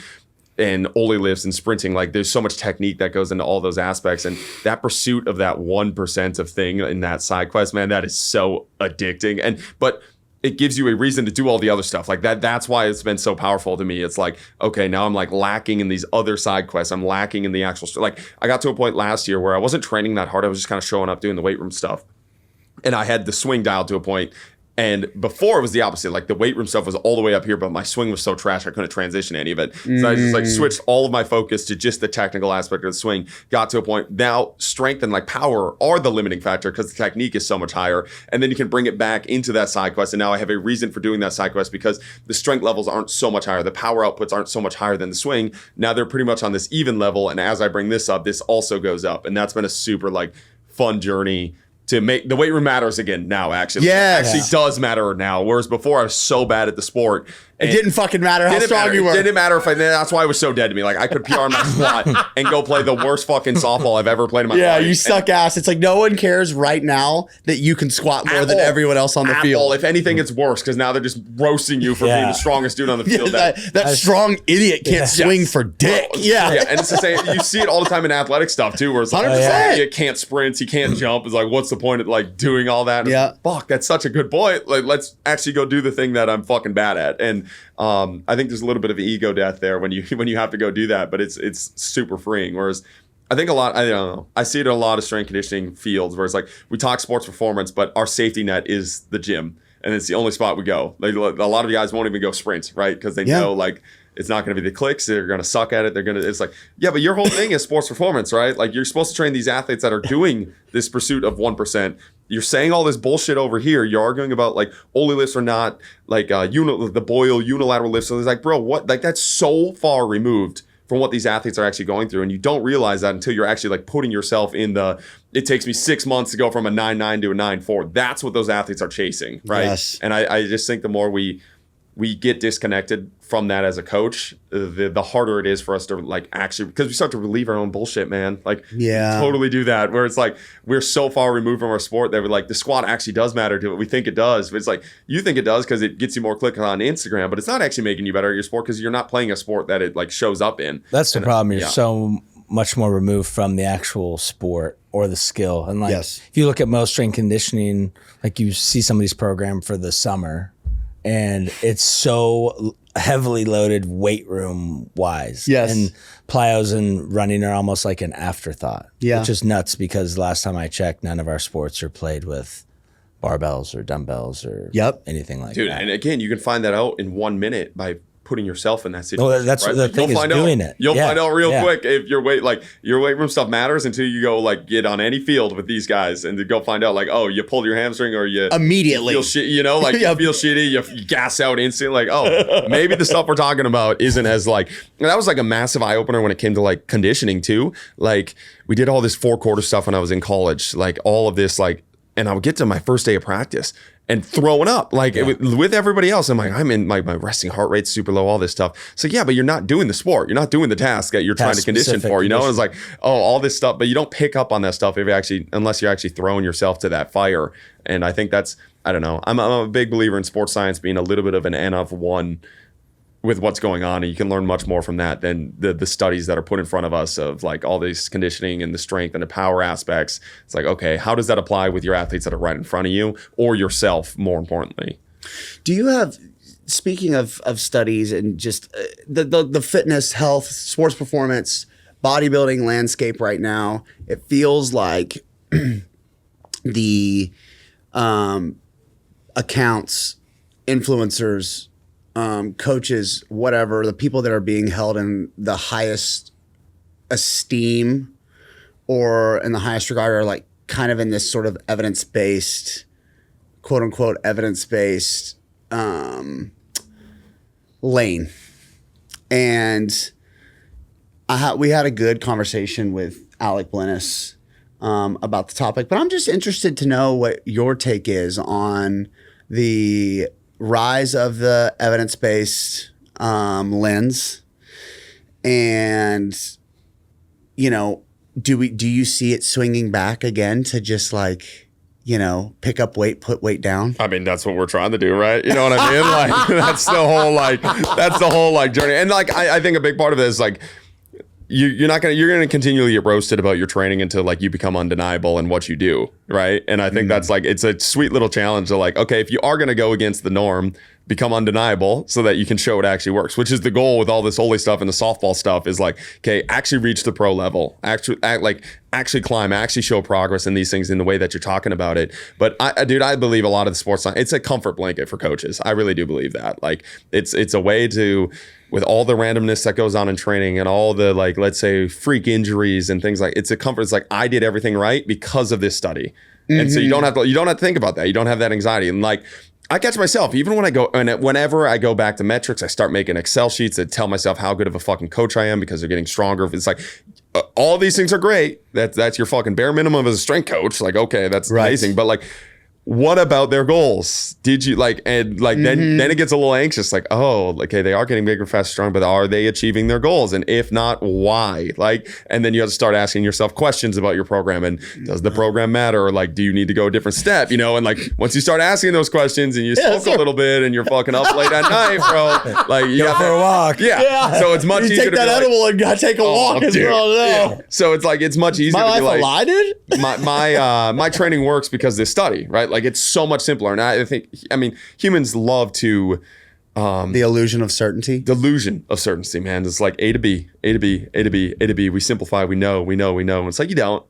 ollie lifts and sprinting. Like there's so much technique that goes into all those aspects. And that pursuit of that 1% of thing in that side quest, man, that is so addicting. But it gives you a reason to do all the other stuff like that. That's why it's been so powerful to me. It's like, okay, now I'm like lacking in these other side quests. I'm lacking in the actual, like I got to a point last year where I wasn't training that hard. I was just kind of showing up doing the weight room stuff. And I had the swing dialed to a point. And before it was the opposite. Like the weight room stuff was all the way up here, but my swing was so trash I couldn't transition any of it. So I just like switched all of my focus to just the technical aspect of the swing. Got to a point now strength and like power are the limiting factor because the technique is so much higher. And then you can bring it back into that side quest. And now I have a reason for doing that side quest because the strength levels aren't so much higher. The power outputs aren't so much higher than the swing. Now they're pretty much on this even level. And as I bring this up, this also goes up. And that's been a super like fun journey to make the weight room matters again now, actually. Yes. It actually does matter now. Whereas before I was so bad at the sport. It didn't fucking matter how strong you were. It didn't matter if that's why it was so dead to me. Like I could PR my squat and go play the worst fucking softball I've ever played in my life. Yeah, you suck ass. It's like no one cares right now that you can squat more than everyone else on the field. If anything, it's worse because now they're just roasting you for being the strongest dude on the field. That strong idiot can't swing for dick. Yeah. And it's the same. You see it all the time in athletic stuff too, where it's like, 100%. he can't sprint, he can't jump. It's like, what's the point of like doing all that? Yeah. Fuck, that's such a good point. Like, let's actually go do the thing that I'm fucking bad at. And I think there's a little bit of ego death there when you have to go do that, but it's super freeing. Whereas I think I don't know, I see it in a lot of strength conditioning fields where it's like we talk sports performance, but our safety net is the gym, and it's the only spot we go. Like a lot of guys won't even go sprint, right? Because they know like it's not going to be the clicks. They're going to suck at it. It's like, yeah, but your whole thing is sports performance, right? Like you're supposed to train these athletes that are doing this pursuit of 1%. You're saying all this bullshit over here. You're arguing about like only lifts or not, like the Boyle unilateral lifts. So it's like, bro, what? Like that's so far removed from what these athletes are actually going through, and you don't realize that until you're actually like putting yourself in it takes me 6 months to go from a 9.9 to a 9.4. That's what those athletes are chasing, right? Yes. And I just think the more we get disconnected from that as a coach, the harder it is for us to like actually, because we start to relieve our own bullshit, man. Like, totally do that. Where it's like we're so far removed from our sport that we're like the squat actually does matter to what we think it does. But it's like you think it does because it gets you more clicks on Instagram, but it's not actually making you better at your sport because you're not playing a sport that it like shows up in. That's the problem. You're so much more removed from the actual sport or the skill. And like if you look at most strength conditioning, like you see some of these programs for the summer. and it's so heavily loaded weight room wise. Yes. And plyos and running are almost like an afterthought. Yeah. Which is nuts because last time I checked, none of our sports are played with barbells or dumbbells or anything like Dude, that. and again, you can find that out in 1 minute by putting yourself in that situation. Well, that's right? the thing is doing it. You'll find out real quick if your weight room stuff matters until you go like get on any field with these guys and to go find out like, oh, you pulled your hamstring or you immediately feel shit, you know, like you feel shitty, you gas out instantly, like, oh, maybe the stuff we're talking about isn't as like, and that was like a massive eye opener when it came to like conditioning too. Like we did all this 4-quarter stuff when I was in college, like all of this, like, and I would get to my first day of practice and throwing up like with everybody else. I'm like, I'm in my resting heart rate's super low, all this stuff. So yeah, but you're not doing the sport. You're not doing the task that you're trying to condition for, you know? And it's like, oh, all this stuff, but you don't pick up on that stuff if you actually, unless you're actually throwing yourself to that fire. And I think that's, I don't know. I'm a big believer in sports science being a little bit of an N of one with what's going on, and you can learn much more from that than the studies that are put in front of us of like all this conditioning and the strength and the power aspects. It's like, okay, how does that apply with your athletes that are right in front of you or yourself, more importantly? Do you have, speaking of studies and just the fitness, health, sports performance, bodybuilding landscape right now, it feels like the accounts, influencers, coaches, whatever, the people that are being held in the highest esteem or in the highest regard are like kind of in this sort of evidence-based, quote unquote, evidence-based lane. And we had a good conversation with Alec Blennis about the topic, but I'm just interested to know what your take is on the rise of the evidence-based lens, and you know, do you see it swinging back again to just like, you know, pick up weight, put weight down? I mean, that's what we're trying to do, right? You know what I mean? Like that's the whole journey. And like I think a big part of it is like you're gonna continually get roasted about your training until like you become undeniable in what you do, right? And I think that's like, it's a sweet little challenge to like, okay, if you are gonna go against the norm, become undeniable so that you can show it actually works, which is the goal with all this holy stuff and the softball stuff is like, okay, actually reach the pro level, actually climb, actually show progress in these things in the way that you're talking about it. But I believe a lot of the sports science, it's a comfort blanket for coaches. I really do believe that. Like it's a way to, with all the randomness that goes on in training and all the like, let's say freak injuries and things like, it's a comfort. It's like, I did everything right because of this study. And so you don't have to think about that. You don't have that anxiety. And like, I catch myself, even when I go, and whenever I go back to metrics, I start making Excel sheets that tell myself how good of a fucking coach I am because they're getting stronger. It's like, all these things are great. That's your fucking bare minimum as a strength coach. Like, okay, that's amazing. But like, what about their goals? Did you like, and like, then it gets a little anxious. Like, oh, okay, they are getting bigger, faster, stronger, but are they achieving their goals? And if not, why? Like, and then you have to start asking yourself questions about your program. And does the program matter? Or like, do you need to go a different step? You know, and like, once you start asking those questions and you smoke a little bit and you're fucking up late at night, bro, like you Go for a walk. Yeah. So it's much easier take to that be edible like, and gotta take a walk as dude. well. No. Yeah. So it's like, it's much easier My to be life like, a lie, dude? my training works because of this study, right? Like it's so much simpler. And I think, I mean, humans love to The illusion of certainty. delusion of certainty, man. It's like A to B, A to B, A to B, A to B. We simplify, we know. And it's like, you don't.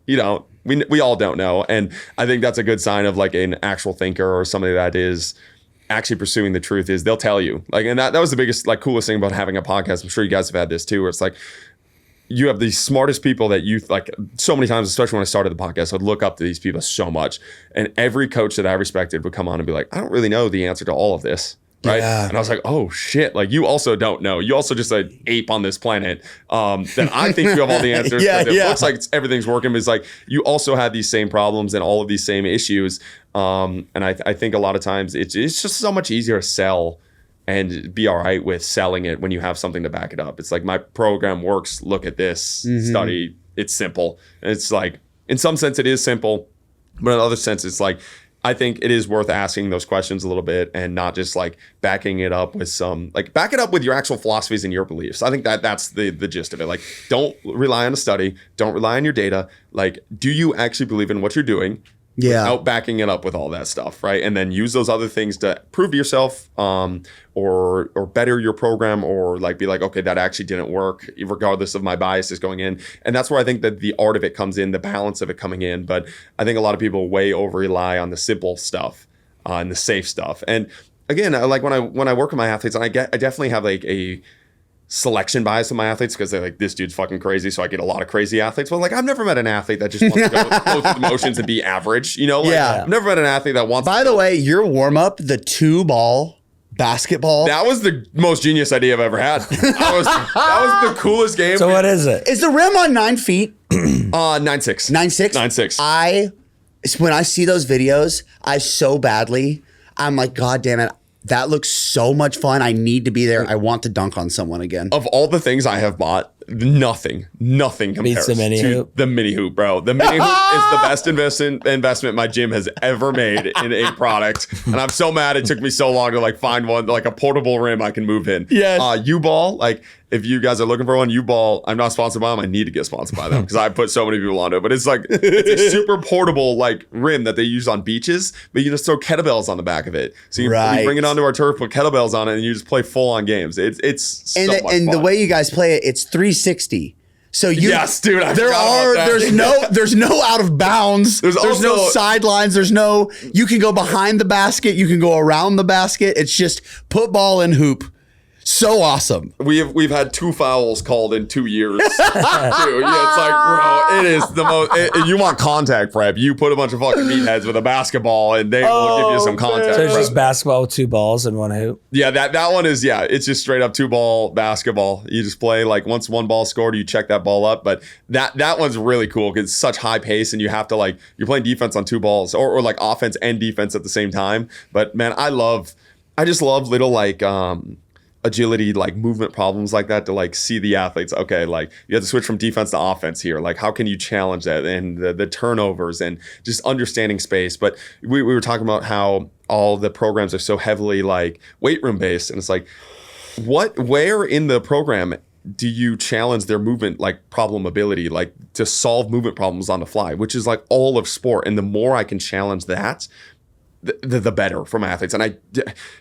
We all don't know. And I think that's a good sign of like an actual thinker or somebody that is actually pursuing the truth is they'll tell you. Like, and that was the biggest, like coolest thing about having a podcast. I'm sure you guys have had this too, where it's like, you have the smartest people that you like so many times, especially when I started the podcast, I'd look up to these people so much. And every coach that I respected would come on and be like, I don't really know the answer to all of this. Right. Yeah. And I was like, oh shit. Like you also don't know. You also just an ape on this planet. Then I think you have all the answers. Yeah, It looks like everything's working. But it's like you also have these same problems and all of these same issues. And I think a lot of times it's just so much easier to sell and be all right with selling it when you have something to back it up. It's like my program works. Look at this study. It's simple. And it's like, in some sense it is simple, but in other sense it's like, I think it is worth asking those questions a little bit and not just like backing it up with back it up with your actual philosophies and your beliefs. I think that's the gist of it. Like, don't rely on a study. Don't rely on your data. Like, do you actually believe in what you're doing? without backing it up with all that stuff, right? And then use those other things to prove to yourself or better your program, or like be like, okay, that actually didn't work regardless of my biases going in. And that's where I think that the art of it comes in, the balance of it coming in. But I think a lot of people way over rely on the simple stuff and the safe stuff. And again, like when I work with my athletes, and I definitely have like a selection bias with my athletes, because they're like, this dude's fucking crazy, so I get a lot of crazy athletes. Well, like, I've never met an athlete that just wants to go through the motions and be average, you know? Like, I've never met an athlete that wants By the way, your warm-up, the 2-ball basketball. That was the most genius idea I've ever had. That was the coolest game. So what is it? Is the rim on 9 feet? 9'6". 9'6"? 9'6". When I see those videos, I'm like, God damn it. That looks so much fun. I need to be there. I want to dunk on someone again. Of all the things I have bought, nothing compares the mini to hoop. the mini hoop, bro. The mini hoop is the best investment my gym has ever made in a product. And I'm so mad it took me so long to like find one, like a portable rim I can move in. Yes. U-Ball, like if you guys are looking for one, U-Ball, I'm not sponsored by them. I need to get sponsored by them because I put so many people onto it. But it's like, it's a super portable like rim that they use on beaches, but you just throw kettlebells on the back of it. So you bring it onto our turf, put kettlebells on it, and you just play full on games. It's so much fun. The way you guys play it, it's 360. So yes, dude. There's no out of bounds. There's no sidelines. You can go behind the basket. You can go around the basket. It's just put ball and hoop. So awesome. We've had 2 fouls called in 2 years. Dude, yeah, it's like, bro, it is the most. You want contact prep? You put a bunch of fucking meatheads with a basketball, and they will give you some contact. So it's prep. just basketball with 2 balls and 1 hoop. Yeah, that one is it's just straight up 2-ball basketball. You just play like once 1 ball scored, you check that ball up. But that one's really cool because it's such high pace, and you have to like you're playing defense on 2 balls or like offense and defense at the same time. But man, I just love little like agility, like movement problems like that to like see the athletes. Okay, like you have to switch from defense to offense here. Like how can you challenge that, and the turnovers and just understanding space. But we were talking about how all the programs are so heavily like weight room based, and it's like where in the program do you challenge their movement like problem ability, like to solve movement problems on the fly, which is like all of sport. And the more I can challenge that, the better for my athletes. And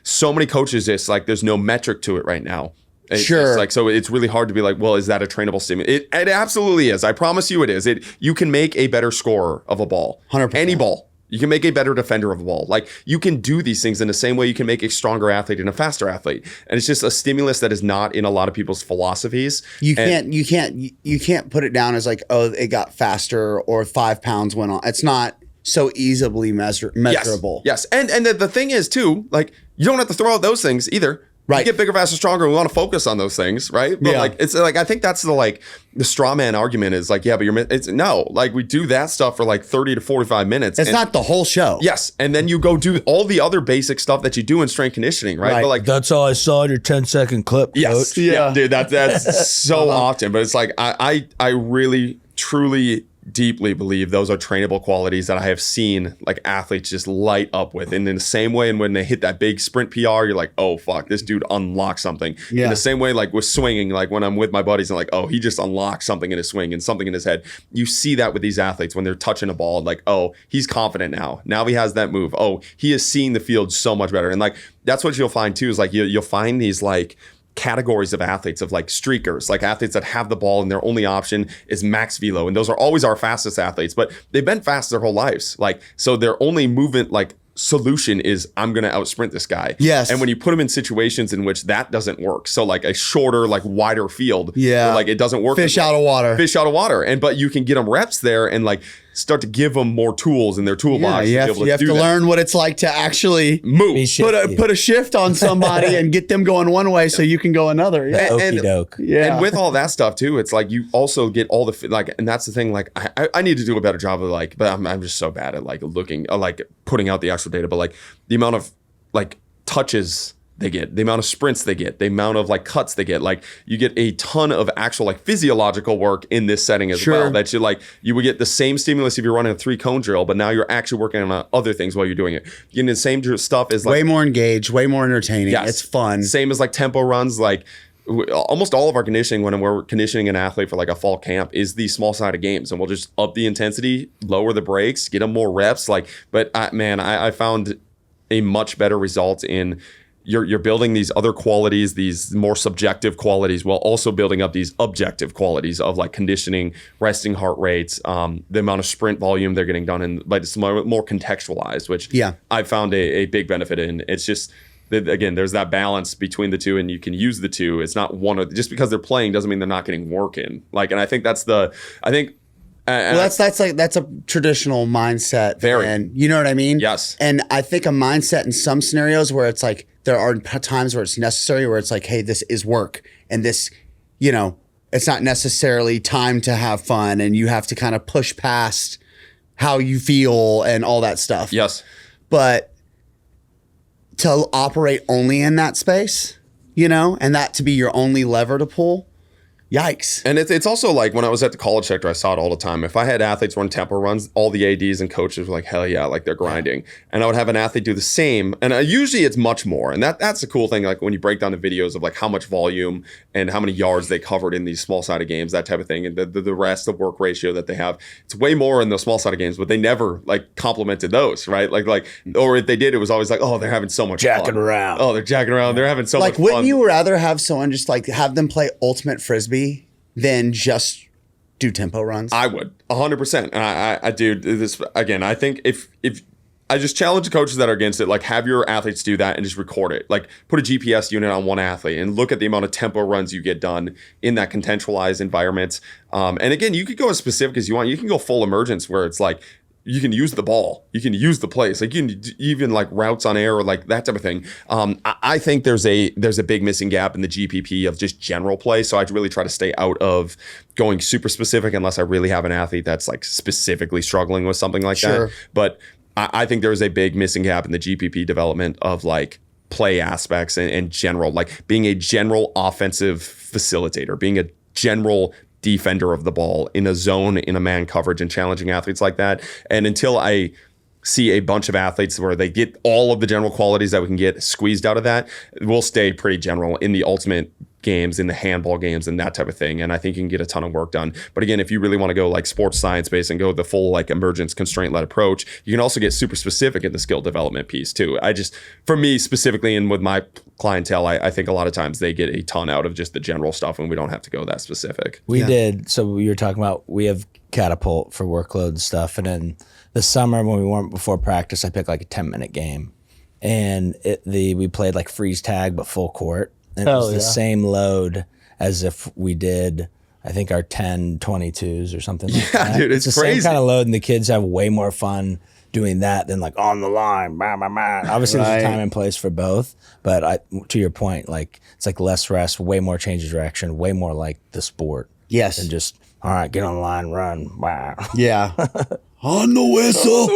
so many coaches, it's like there's no metric to it right now. It's like, so it's really hard to be like, well, is that a trainable stimulus? It absolutely is. I promise you it is. You can make a better scorer of a ball. 100%. Any ball. You can make a better defender of a ball. Like you can do these things in the same way you can make a stronger athlete and a faster athlete. And it's just a stimulus that is not in a lot of people's philosophies. You can't put it down as like, oh, it got faster or 5 pounds went on. It's not so easily measurable. Yes. And the thing is too, like you don't have to throw out those things either. Right. You get bigger, faster, stronger. We want to focus on those things, right? But like it's like I think that's the straw man argument is like, yeah, but it's no, like we do that stuff for like 30 to 45 minutes. It's not the whole show. Yes. And then you go do all the other basic stuff that you do in strength conditioning, right? But like that's all I saw in your 10-second clip. Yes. Coach. Yeah, dude, that's so often. But it's like I really truly deeply believe those are trainable qualities that I have seen like athletes just light up with. And in the same way, and when they hit that big sprint PR, you're like, oh fuck, this dude unlocked something. In the same way, like with swinging, like when I'm with my buddies and like, oh, he just unlocked something in his swing and something in his head. You see that with these athletes when they're touching a ball, like, oh, he's confident now. Now he has that move. Oh, he is seeing the field so much better. And like, that's what you'll find too, is like you'll find these like categories of athletes of like streakers, like athletes that have the ball and their only option is max velo, and those are always our fastest athletes, but they've been fast their whole lives, like so their only movement like solution is I'm going to out sprint this guy. Yes. And when you put them in situations in which that doesn't work, so like a shorter, like wider field, where, like it doesn't work. Fish out of water. And but you can get them reps there and like start to give them more tools in their toolbox. You have to learn what it's like to actually move. Put a shift on somebody and get them going one way so you can go another. And with all that stuff too, it's like you also get all the like, and that's the thing. Like I need to do a better job of like, but I'm just so bad at like looking, like putting out the actual data. But like the amount of like touches they get, the amount of sprints they get, the amount of like cuts they get, like you get a ton of actual like physiological work in this setting as well. That you would get the same stimulus if you're running a 3-cone drill, but now you're actually working on other things while you're doing it. You're getting the same stuff as like way more engaged, way more entertaining. Yes. It's fun. Same as like tempo runs, like almost all of our conditioning when we're conditioning an athlete for like a fall camp is these small sided games, and we'll just up the intensity, lower the brakes, get them more reps. But I found a much better result in you're building these other qualities, these more subjective qualities, while also building up these objective qualities of like conditioning, resting heart rates, the amount of sprint volume they're getting done, and like it's more contextualized, which I found a big benefit in. It's just again, there's that balance between the two, and you can use the two. It's not just because they're playing doesn't mean they're not getting work in. And I think that's a traditional mindset. Very. And you know what I mean? Yes. And I think a mindset in some scenarios where it's like, there are times where it's necessary, where it's like, hey, this is work, and this, it's not necessarily time to have fun, and you have to kind of push past how you feel and all that stuff. Yes. But to operate only in that space, and that to be your only lever to pull, yikes. And it's also like when I was at the college sector, I saw it all the time. If I had athletes run tempo runs, all the ADs and coaches were like, hell yeah, like they're grinding. And I would have an athlete do the same. And usually it's much more. And that's the cool thing. Like when you break down the videos of like how much volume and how many yards they covered in these small sided games, that type of thing. And the rest, the work ratio that they have, it's way more in the small sided games, but they never like complimented those, right? Or if they did, it was always like, oh, they're having so much jacking fun. around. Oh, they're jacking around. They're having so much fun. Wouldn't you rather have someone just like have them play ultimate frisbee than just do tempo runs? I would 100%. And I do this again. I think if I just challenge the coaches that are against it, like have your athletes do that and just record it. Like put a GPS unit on one athlete and look at the amount of tempo runs you get done in that contextualized environment. And again, you could go as specific as you want. You can go full emergence where it's like, you can use the ball, you can use the place, like you can even like routes on air or like that type of thing. I think there's a big missing gap in the GPP of just general play. So I'd really try to stay out of going super specific unless I really have an athlete that's like specifically struggling with something like that. But I think there's a big missing gap in the GPP development of like play aspects and general, like being a general offensive facilitator, being a general defender of the ball in a zone, in a man coverage, and challenging athletes like that. And until I see a bunch of athletes where they get all of the general qualities that we can get squeezed out of that, we'll stay pretty general in the ultimate games, in the handball games, and that type of thing. And I think you can get a ton of work done. But again, if you really want to go like sports science based and go the full like emergence constraint led approach, you can also get super specific in the skill development piece too. For me specifically, and with my clientele, I think a lot of times they get a ton out of just the general stuff, and we don't have to go that specific. We did. So you were talking about, we have Catapult for workload and stuff. And then the summer when we weren't before practice, I picked like a 10-minute game, and we played like freeze tag, but full court. And it was the same load as if we did, I think, our 10-22s or something like that. Dude, it's the crazy. Same kind of load, and the kids have way more fun doing that than like on the line. Bah, bah, bah. Obviously, there's a time and place for both. But to your point, like it's like less rest, way more change of direction, way more like the sport. Yes. And just, all right, get on the line, run. Wow. Yeah. On the whistle.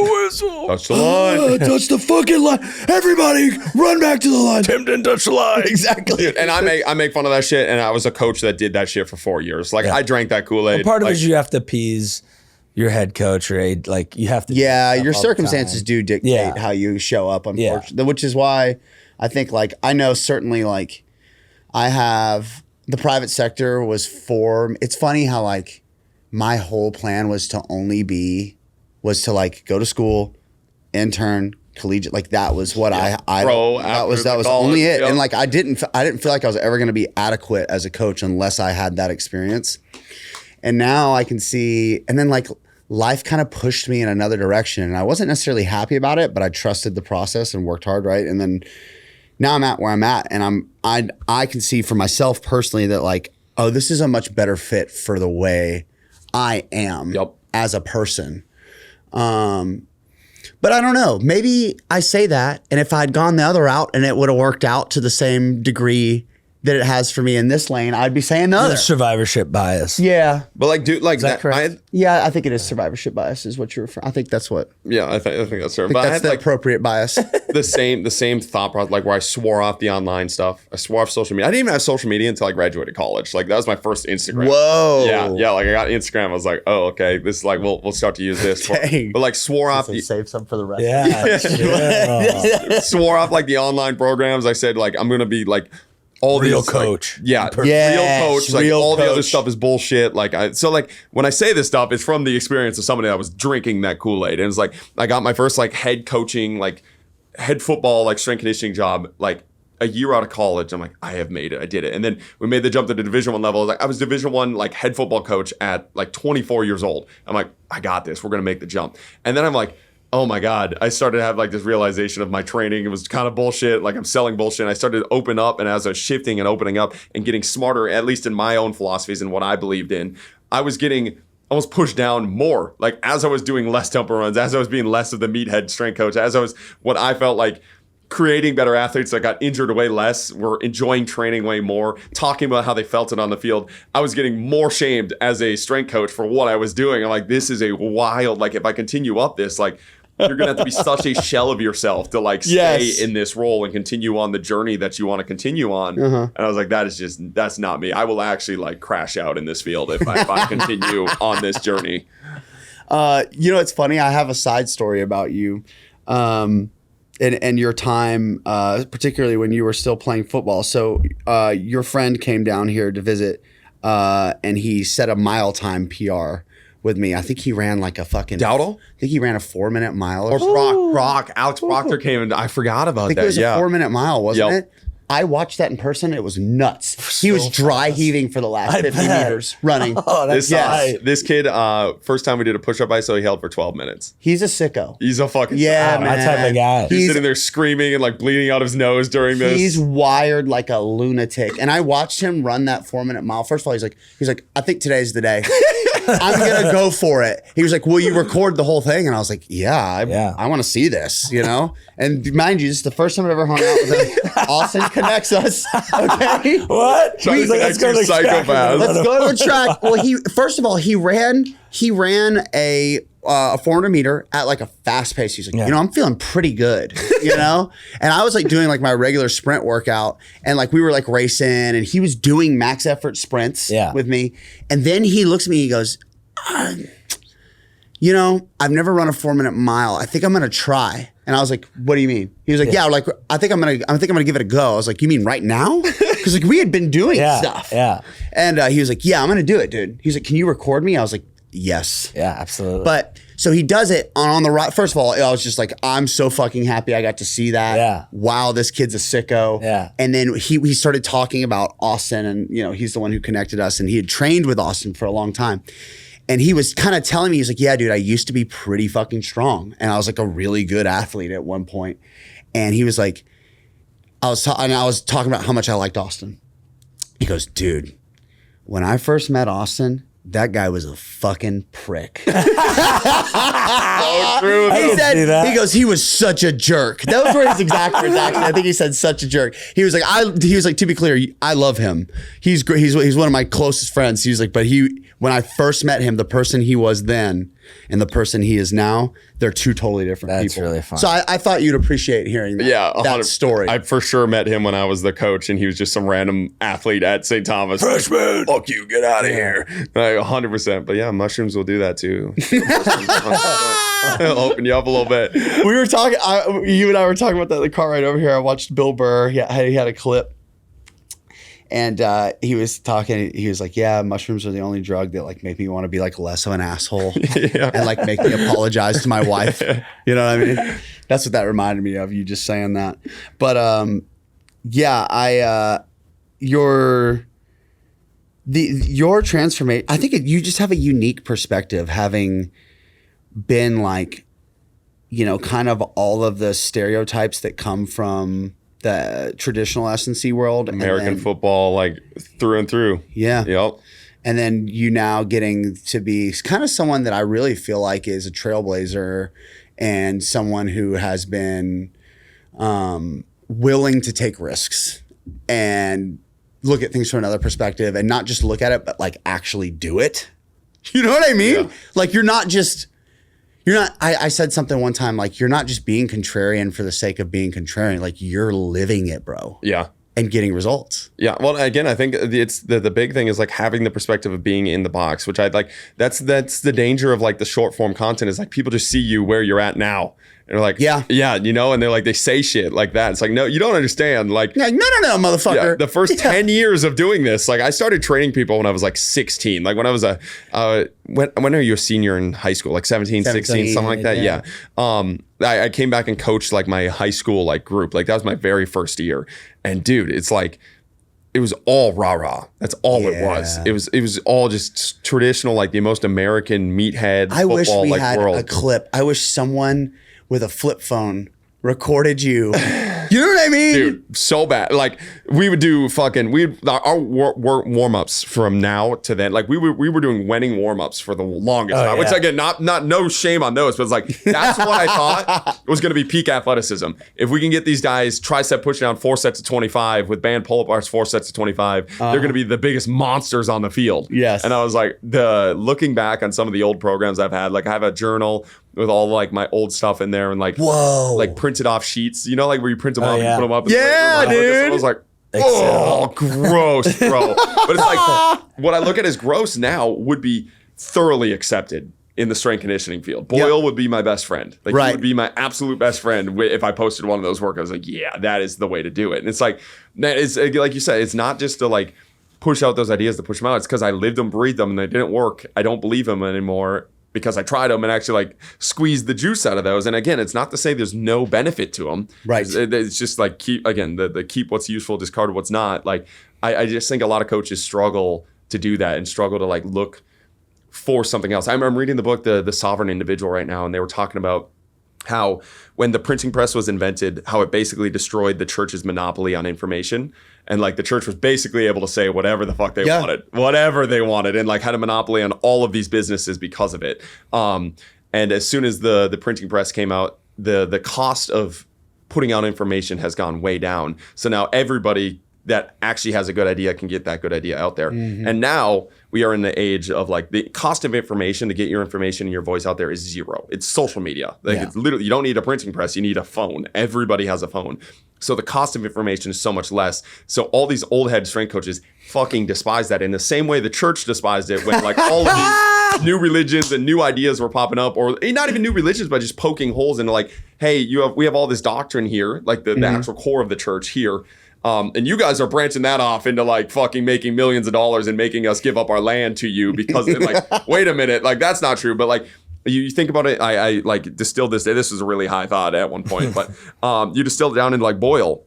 Touch the line. Touch the fucking line. Everybody run back to the line. Tim didn't touch the line. Exactly. Dude, and I make fun of that shit, and I was a coach that did that shit for 4 years. Like I drank that Kool-Aid. Well, part of it is you have to appease your head coach or like you have to. Yeah, your circumstances do dictate how you show up, unfortunately. Which is why I think like I know certainly like I have the private sector was it's funny how like my whole plan was to like go to school, intern, collegiate, like that was what that was only it. Yep. And like I didn't feel like I was ever going to be adequate as a coach unless I had that experience. And now I can see, and then like life kind of pushed me in another direction, and I wasn't necessarily happy about it, but I trusted the process and worked hard, right? And then now I'm at where I'm at, and I can see for myself personally that like, oh, this is a much better fit for the way I am as a person. But I don't know, maybe I say that, and if I'd gone the other route and it would have worked out to the same degree that it has for me in this lane, I'd be saying the other. Survivorship bias. Yeah. But like, dude, like is that correct? I think it is survivorship bias is what you're referring. I think that's what. Yeah, I think that's fair. I think but that's I had the like appropriate bias. the same thought process, like where I swore off the online stuff. I swore off social media. I didn't even have social media until I graduated college. Like that was my first Instagram. Whoa. Yeah. Like I got Instagram. I was like, oh, okay, this is like we'll start to use this. But like swore off the save some for the rest. Yeah. swore off like the online programs. I said like I'm gonna be like all Real these, coach. Like, yeah, Yes, real coach. Like real all the other coach. stuff is bullshit. Like when I say this stuff, it's from the experience of somebody that was drinking that Kool-Aid. And it's like I got my first like head coaching, like head football, like strength conditioning job, like a year out of college. I'm like, I have made it. I did it. And then we made the jump to the Division I level. Like I was Division I like head football coach at like 24 years old. I'm like, I got this. We're gonna make the jump. And then I'm like, oh my God, I started to have like this realization of my training. It was kind of bullshit. Like I'm selling bullshit. And I started to open up. And as I was shifting and opening up and getting smarter, at least in my own philosophies and what I believed in, I was getting almost pushed down more. Like as I was doing less tempo runs, as I was being less of the meathead strength coach, as I was what I felt like creating better athletes that got injured way less, were enjoying training way more, talking about how they felt it on the field. I was getting more shamed as a strength coach for what I was doing. I'm like, this is a wild, like if I continue up this, like you're gonna have to be such a shell of yourself to like stay in this role and continue on the journey that you want to continue on. And I was like, that's not me. I will actually like crash out in this field if I continue on this journey. You know, it's funny. I have a side story about you. And your time, particularly when you were still playing football. So your friend came down here to visit, and he set a mile time PR with me. I think he ran like a fucking Dowdle? I think he ran a 4-minute mile Or Brock. Alex Proctor came and I forgot about I think that. it was a 4-minute mile, wasn't Yep. it? I watched that in person. It was nuts. He was dry heaving for the last 50 meters running. Oh, that's This kid, first time we did a push-up ISO, he held for 12 minutes. He's a sicko. He's a fucking Yeah, Wow, man. that type of guy. He's sitting there screaming and like bleeding out of his nose during this. He's wired like a lunatic. And I watched him run that 4-minute mile. First of all, he's like, I think today's the day. I'm gonna go for it. He was like, will you record the whole thing? And I was like, I want to see this, you know? And mind you, this is the first time I've ever hung out with him. Austin connects us. Okay. What? Trying to Let's go to the psychopath. track. Let's go to the track. Well, first of all, he ran a 400 meter at like a fast pace. He's like, you know, I'm feeling pretty good, you know? And I was like doing like my regular sprint workout, and like we were like racing, and he was doing max effort sprints with me. And then he looks at me, he goes, you know, I've never run a 4-minute mile. I think I'm gonna try. And I was like, what do you mean? He was like, like I think I'm gonna give it a go. I was like, you mean right now? Because like we had been doing stuff. Yeah. And he was like, yeah, I'm gonna do it, dude. He's like, can you record me? I was like, yes. Yeah, absolutely. But so he does it on the right. First of all, I was just like, I'm so fucking happy I got to see that. Yeah. Wow, this kid's a sicko. Yeah. And then he started talking about Austin, and you know, he's the one who connected us, and he had trained with Austin for a long time. And he was kind of telling me, he's like, yeah, dude, I used to be pretty fucking strong. And I was like a really good athlete at one point. And he was like, I was talking about how much I liked Austin. He goes, dude, when I first met Austin, that guy was a fucking prick. so true. He goes, he was such a jerk. Those were his exact words, actually. I think he said such a jerk. He was like, to be clear, I love him. He's great. He's one of my closest friends. He was like, but when I first met him, the person he was then and the person he is now, they're two totally different people. That's really fun. So I thought you'd appreciate hearing that, that story. I for sure met him when I was the coach, and he was just some random athlete at St. Thomas. Freshman, fuck you, get out of here. Like 100%. But yeah, mushrooms will do that too. It'll open you up a little bit. We were talking, you and I were talking about that in the car right over here. I watched Bill Burr. He had a clip. And he was talking, he was like, yeah, mushrooms are the only drug that like make me want to be like less of an asshole and like make me apologize to my wife. You know what I mean? That's what that reminded me of, you just saying that. But your transformation, I think you just have a unique perspective, having been like, you know, kind of all of the stereotypes that come from the traditional S&C world. American football, like through and through. Yeah. Yep. And then you now getting to be kind of someone that I really feel like is a trailblazer and someone who has been willing to take risks and look at things from another perspective, and not just look at it, but like actually do it. You know what I mean? Yeah. Like I said something one time, like you're not just being contrarian for the sake of being contrarian, like you're living it, bro. Yeah. And getting results. Yeah. Well, again, I think it's the big thing is like having the perspective of being in the box, which I'd like, that's the danger of like the short form content is like people just see you where you're at now. And they're like, yeah, you know, and they're like, they say shit like that. It's like, no, you don't understand. Like, no, motherfucker. The first 10 years of doing this, like I started training people when I was like 16. Like when I was when are you a senior in high school? Like 17, 16, something like that. Yeah. I came back and coached like my high school like group. Like that was my very first year. And dude, it's like, it was all rah-rah. That's all it was. It was all just traditional, like the most American meathead I wish we like had world. a clip. I wish someone with a flip phone recorded you. You know what I mean? Dude, so bad. Like we would do our warm-ups from now to then. Like we were doing winning warm-ups for the longest time. Which again, not no shame on those, but it's like that's what I thought was going to be peak athleticism. If we can get these guys tricep push down 4 sets of 25 with band pull-up bars 4 sets of 25, they're going to be the biggest monsters on the field. Yes. And I was like, looking back on some of the old programs I've had, like I have a journal with all like my old stuff in there and like like printed off sheets, you know, like where you print them off and put them up. Yeah, dude. I was like, oh, gross, bro. But it's like what I look at as gross now would be thoroughly accepted in the strength conditioning field. Boyle would be my best friend. Like he would be my absolute best friend if I posted one of those workouts. Like, yeah, that is the way to do it. And it's like, man, it's like you said, it's not just to like push out those ideas to push them out. It's because I lived them, breathed them, and they didn't work. I don't believe them anymore, because I tried them and actually like squeezed the juice out of those. And again, it's not to say there's no benefit to them. Right. It's just like keep what's useful, discard what's not. Like I just think a lot of coaches struggle to do that and struggle to like look for something else. I'm reading the book, The Sovereign Individual right now, and they were talking about how when the printing press was invented, how it basically destroyed the church's monopoly on information. And like the church was basically able to say whatever the fuck they wanted, and like had a monopoly on all of these businesses because of it. And as soon as the printing press came out, the cost of putting out information has gone way down. So now everybody that actually has a good idea can get that good idea out there. Mm-hmm. And now we are in the age of like the cost of information to get your information and your voice out there is zero. It's social media. Like it's literally, you don't need a printing press, you need a phone. Everybody has a phone. So the cost of information is so much less. So all these old head strength coaches fucking despise that in the same way the church despised it when like all of these new religions and new ideas were popping up, or not even new religions, but just poking holes into like, hey, we have all this doctrine here, like the actual core of the church here. And you guys are branching that off into like fucking making millions of dollars and making us give up our land to you because like, wait a minute, like that's not true. But like you think about it, I like distilled this. This was a really high thought at one point, but you distilled it down into like Boyle.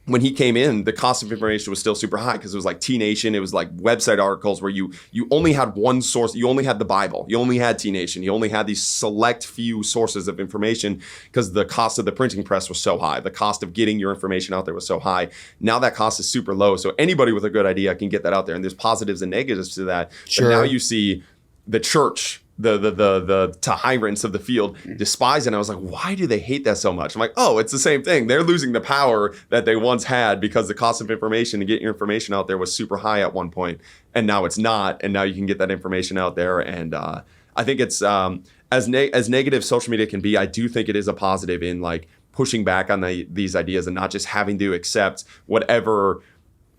When he came in, the cost of information was still super high because it was like T-Nation. It was like website articles where you only had one source. You only had the Bible. You only had T-Nation. You only had these select few sources of information because the cost of the printing press was so high. The cost of getting your information out there was so high. Now that cost is super low. So anybody with a good idea can get that out there. And there's positives and negatives to that. Sure. But now you see the church, the tyrants of the field despise it. And I was like, why do they hate that so much? I'm like, oh, it's the same thing. They're losing the power that they once had because the cost of information to get your information out there was super high at one point, and now it's not. And now you can get that information out there. And I think it's as negative social media can be, I do think it is a positive in like pushing back on these ideas and not just having to accept whatever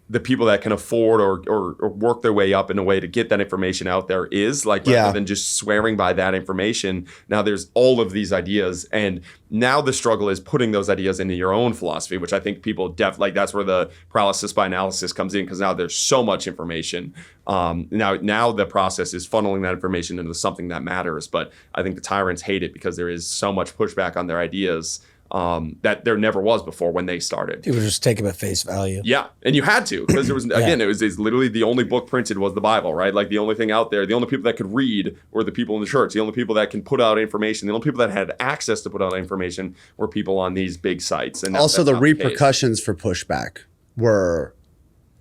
the people that can afford or work their way up in a way to get that information out there is like, rather than just swearing by that information. Now there's all of these ideas, and now the struggle is putting those ideas into your own philosophy, which I think people that's where the paralysis by analysis comes in, because now there's so much information. Now the process is funneling that information into something that matters. But I think the tyrants hate it because there is so much pushback on their ideas that there never was before when they started. People just take them at face value. Yeah, and you had to, because there was again, it was literally the only book printed was the Bible, right? Like the only thing out there, the only people that could read were the people in the church. The only people that can put out information, the only people that had access to put out information were people on these big sites. And also the repercussions for pushback were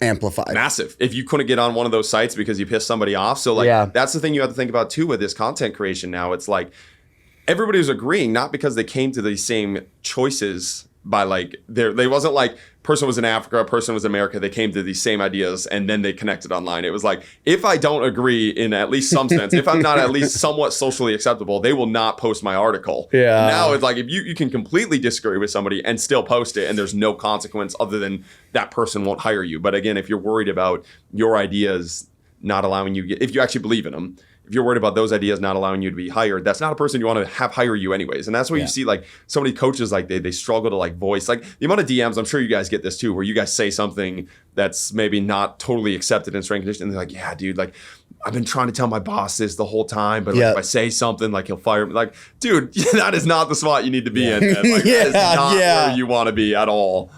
amplified. Massive. If you couldn't get on one of those sites because you pissed somebody off. So like that's the thing you have to think about too with this content creation now. It's like everybody was agreeing, not because they came to these same choices by like, they wasn't like person was in Africa, a person was in America, they came to these same ideas and then they connected online. It was like, if I don't agree in at least some sense, if I'm not at least somewhat socially acceptable, they will not post my article. Yeah. Now it's like, if you can completely disagree with somebody and still post it and there's no consequence other than that person won't hire you. But again, if you're worried about your ideas not allowing you, if you actually believe in them, if you're worried about those ideas not allowing you to be hired, that's not a person you want to have hire you anyways. And that's why you see like so many coaches, like they struggle to like voice, like the amount of DMs, I'm sure you guys get this too, where you guys say something that's maybe not totally accepted in strength and conditioning. And they're like, yeah, dude, like I've been trying to tell my boss this the whole time, but like, if I say something, like he'll fire me. Like, dude, that is not the spot you need to be in. Man. Like, that is not where you want to be at all.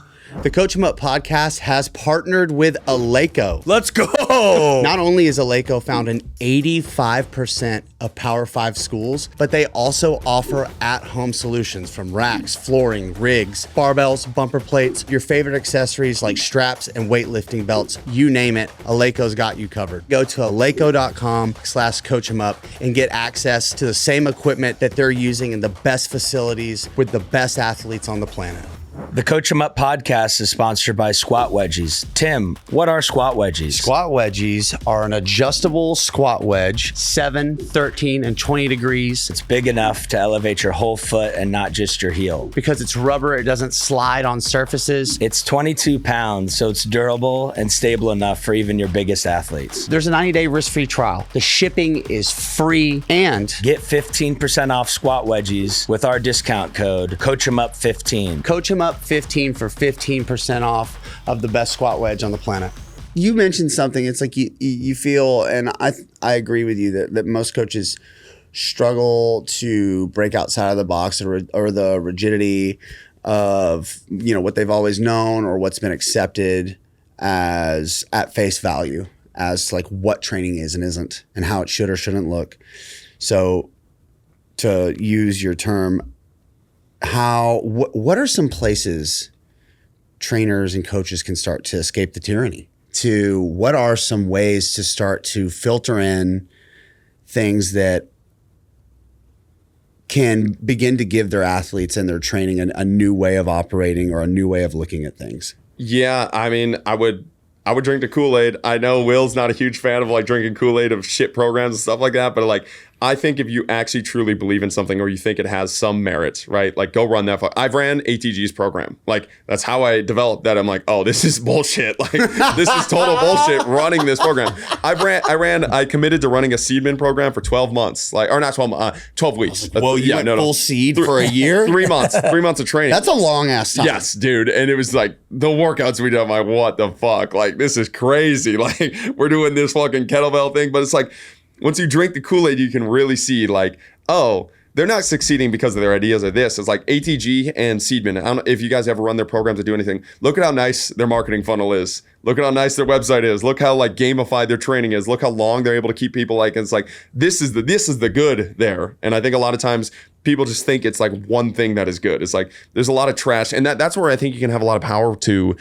The Coachemup podcast has partnered with Eleiko. Let's go. Not only is Eleiko found in 85% of Power 5 schools, but they also offer at-home solutions from racks, flooring, rigs, barbells, bumper plates, your favorite accessories like straps and weightlifting belts, you name it, Eleiko's got you covered. Go to eleiko.com/coachemup and get access to the same equipment that they're using in the best facilities with the best athletes on the planet. The Coachemup podcast is sponsored by Squat Wedgies. Tim, what are squat wedgies? Squat wedgies are an adjustable squat wedge, 7, 13, and 20 degrees. It's big enough to elevate your whole foot and not just your heel. Because it's rubber, it doesn't slide on surfaces. It's 22 pounds, so it's durable and stable enough for even your biggest athletes. There's a 90-day risk-free trial. The shipping is free, and get 15% off squat wedgies with our discount code CoachEmUp15. CoachEmUp15 for 15% off of the best squat wedge on the planet. You mentioned something. It's like you feel, and I agree with you that most coaches struggle to break outside of the box or the rigidity of what they've always known or what's been accepted as at face value as like what training is and isn't and how it should or shouldn't look. So to use your term, what are some places trainers and coaches can start to escape the tyranny? What are some ways to start to filter in things that can begin to give their athletes and their training a new way of operating or a new way of looking at things? Yeah, I mean, I would drink the Kool-Aid. I know Will's not a huge fan of like drinking Kool-Aid of shit programs and stuff like that, but like I think if you actually truly believe in something or you think it has some merit, right? Like go run that. I've ran ATG's program. Like that's how I developed that. I'm like, oh, this is bullshit. Like this is total bullshit running this program. I committed to running a Seedman program for 12 months. 12 weeks. Whoa, you went full seed for a year? 3 months. 3 months of training. That's a long ass time. Yes, dude. And it was like the workouts we did. I'm like, what the fuck? Like this is crazy. Like we're doing this fucking kettlebell thing, but it's like, once you drink the Kool-Aid, you can really see like, oh, they're not succeeding because of their ideas or this. It's like ATG and Seedman. I don't know if you guys ever run their programs or do anything. Look at how nice their marketing funnel is. Look at how nice their website is. Look how like gamified their training is. Look how long they're able to keep people like, and it's like, this is the good there. And I think a lot of times people just think it's like one thing that is good. It's like, there's a lot of trash. And that's where I think you can have a lot of power to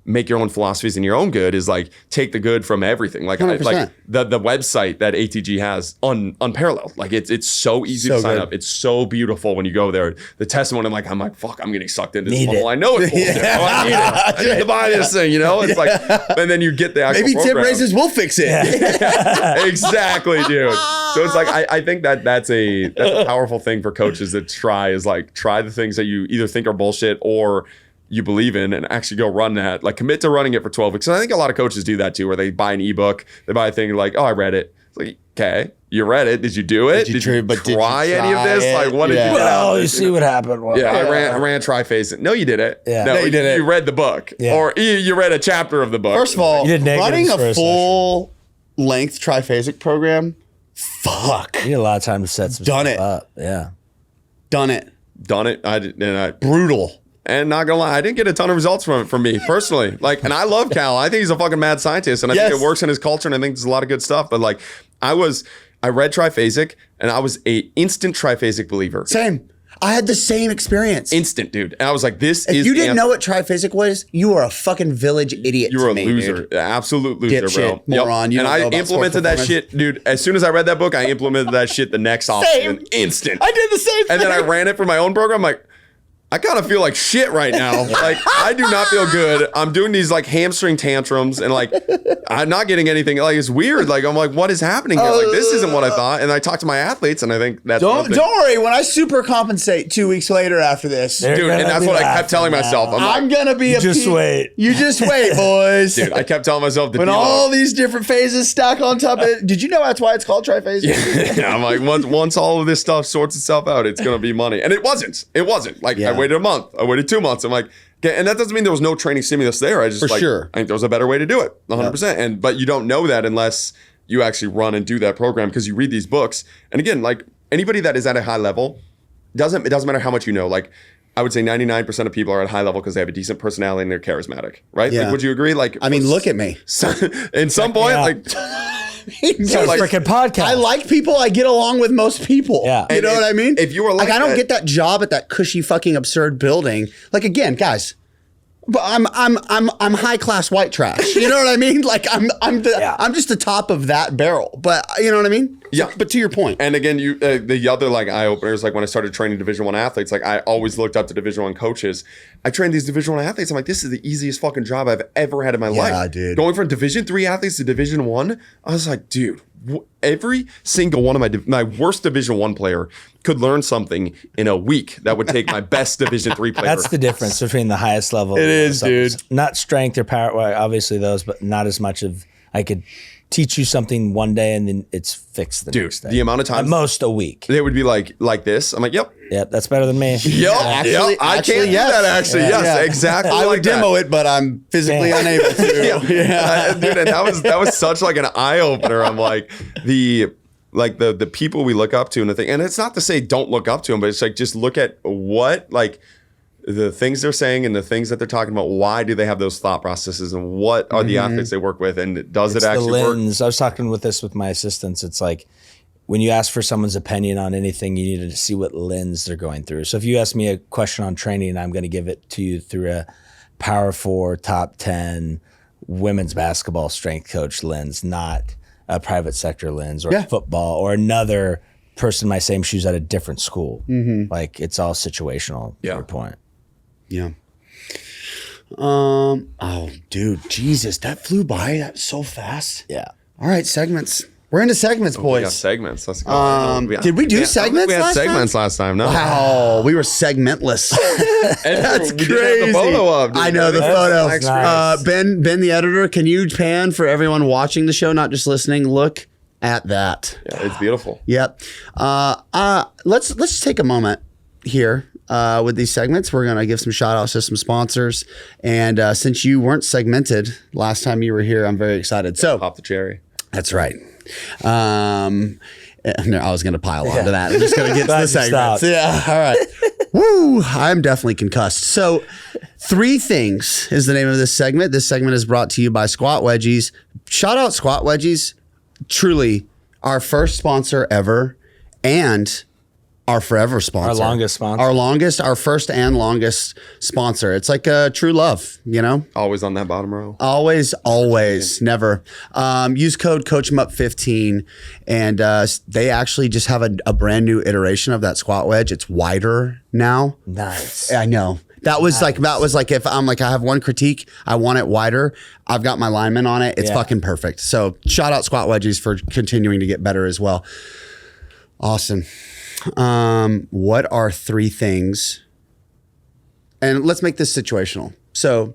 make your own philosophies and your own good is like take the good from everything. Like the website that ATG has unparalleled. Like it's so easy to sign up. It's so beautiful when you go there. The testimony, I'm like, fuck, I'm getting sucked into this bubble. I know it's bullshit. Oh, I need it. I need to buy this thing, It's like, and then you get the actual maybe tip raises will fix it. Yeah, exactly, dude. So it's like, I think that's a powerful thing for coaches that try the things that you either think are bullshit or you believe in and actually go run that, like commit to running it for 12 weeks. And I think a lot of coaches do that too, where they buy an ebook, they buy a thing like, oh, I read it. It's like, okay, you read it. Did you do it? Did you try any of this? Like, what did you do? Well, you see what happened. Well, I ran triphasic. No, you did it. Yeah. No, you did it. You read the book or you read a chapter of the book. First of all, running a full length triphasic program, fuck. You need a lot of time to set some stuff up. Yeah. Done it. Brutal. And not gonna lie, I didn't get a ton of results from me personally. Like, and I love Cal. I think he's a fucking mad scientist, and I think it works in his culture, and I think there's a lot of good stuff. But like, I read triphasic, and I was a instant triphasic believer. Same. I had the same experience. Instant, dude. And I was like, if you didn't know what triphasic was, you are a fucking village idiot. You were a loser, dude. Absolute loser, bro. Moron. Yep. And I implemented that shit, dude. As soon as I read that book, I implemented that shit the next off instant. I did the same thing. And then I ran it for my own program. I'm like, I kind of feel like shit right now. Like, I do not feel good. I'm doing these like hamstring tantrums and like I'm not getting anything. Like, it's weird. Like, I'm like, what is happening here? Like, this isn't what I thought. And I talk to my athletes and I think that's Don't worry. When I super compensate 2 weeks later after this, They're dude, and gonna that's be what I kept telling laughing myself. now. I'm like, I'm gonna be a Just wait. You just wait, boys. dude, I kept telling myself to When all these different phases stack on top of it. Did you know that's why it's called triphase? yeah, I'm like, once all of this stuff sorts itself out, it's gonna be money. And it wasn't. It wasn't. Like, Yeah. I waited a month. I waited 2 months. I'm like, okay, and that doesn't mean there was no training stimulus there. I just For like, sure. I think there was a better way to do it, 100%. But you don't know that unless you actually run and do that program because you read these books. And again, like anybody that is at a high level, it doesn't matter how much you know. Like, I would say 99% of people are at high level because they have a decent personality and they're charismatic, right? Yeah. Like, would you agree? Like, I mean, look at me. in some point, Yeah. like, It's a like- freaking podcast. I like people. I get along with most people. Yeah. You And know if- what I mean? if you were like I don't that- get that job at that cushy fucking absurd building. Like, again, guys, but I'm high class white trash. You know what I mean? Like I'm just the top of that barrel. But you know what I mean? Yeah. But to your point. And again, you the other like eye openers, like when I started training Division I athletes, like I always looked up to Division I coaches. I trained these Division I athletes. I'm like, this is the easiest fucking job I've ever had in my life. Dude. Going from Division III athletes to Division I was like, dude, every single one of my worst Division I player could learn something in a week that would take my best Division III player. That's the difference between the highest level. It is, dude. Not strength or power. Well, obviously those, but not as much of. I could teach you something one day and then it's fixed the next day. the amount of At times most a week. they would be like this. I'm like, yep. Yep, that's better than me. Yep, Actually- I actually, can't yes. do that actually. Yeah. Yes, Yeah. exactly. I like would demo it, but I'm physically Damn. unable to. yeah. Dude, and that was such like an eye opener. I'm like the people we look up to and the thing, and it's not to say don't look up to them, but it's like just look at what like the things they're saying and the things that they're talking about. Why do they have those thought processes, and what are the athletes they work with, and does It's it the actually work? lens. I was talking with my assistants. It's like when you ask for someone's opinion on anything, you need to see what lens they're going through. So if you ask me a question on training, I'm going to give it to you through a Power 4, top 10 women's basketball strength coach lens, not a private sector lens or football or another person in my same shoes at a different school. Like it's all situational. To your point. Yeah. Oh, dude, Jesus, that flew by that so fast. Yeah. All right, segments. We're into segments, We boys. got segments. Let's go. Did we do segments We had last time? segments last time. No. Wow, we were segmentless. That's Crazy. The photo up, dude. I know the That's photo. nice. Nice. Ben, the editor, can you pan for everyone watching the show, not just listening? Look at that. Yeah, it's beautiful. Yep. Let's take a moment here with these segments. We're gonna give some shout outs to some sponsors, and since you weren't segmented last time you were here, I'm very excited. So Pop the cherry. that's right. No, I was going to pile on to that. I'm just going to get to Glad the you segments. stopped. Yeah. All right. Woo. I'm definitely concussed. So, 3 things is the name of this segment. This segment is brought to you by Squat Wedgies. Shout out Squat Wedgies. Truly our first sponsor ever and our forever sponsor. Our longest sponsor. Our first and longest sponsor. It's like a true love, you know? Always on that bottom row. Always, never. Use code coachemup15, and they actually just have a brand new iteration of that squat wedge. It's wider now. Nice. I know. That was like if I'm like I have one critique, I want it wider. I've got my lineman on it. It's fucking perfect. So shout out Squat Wedgies for continuing to get better as well. Austin, what are 3 things? And let's make this situational. So,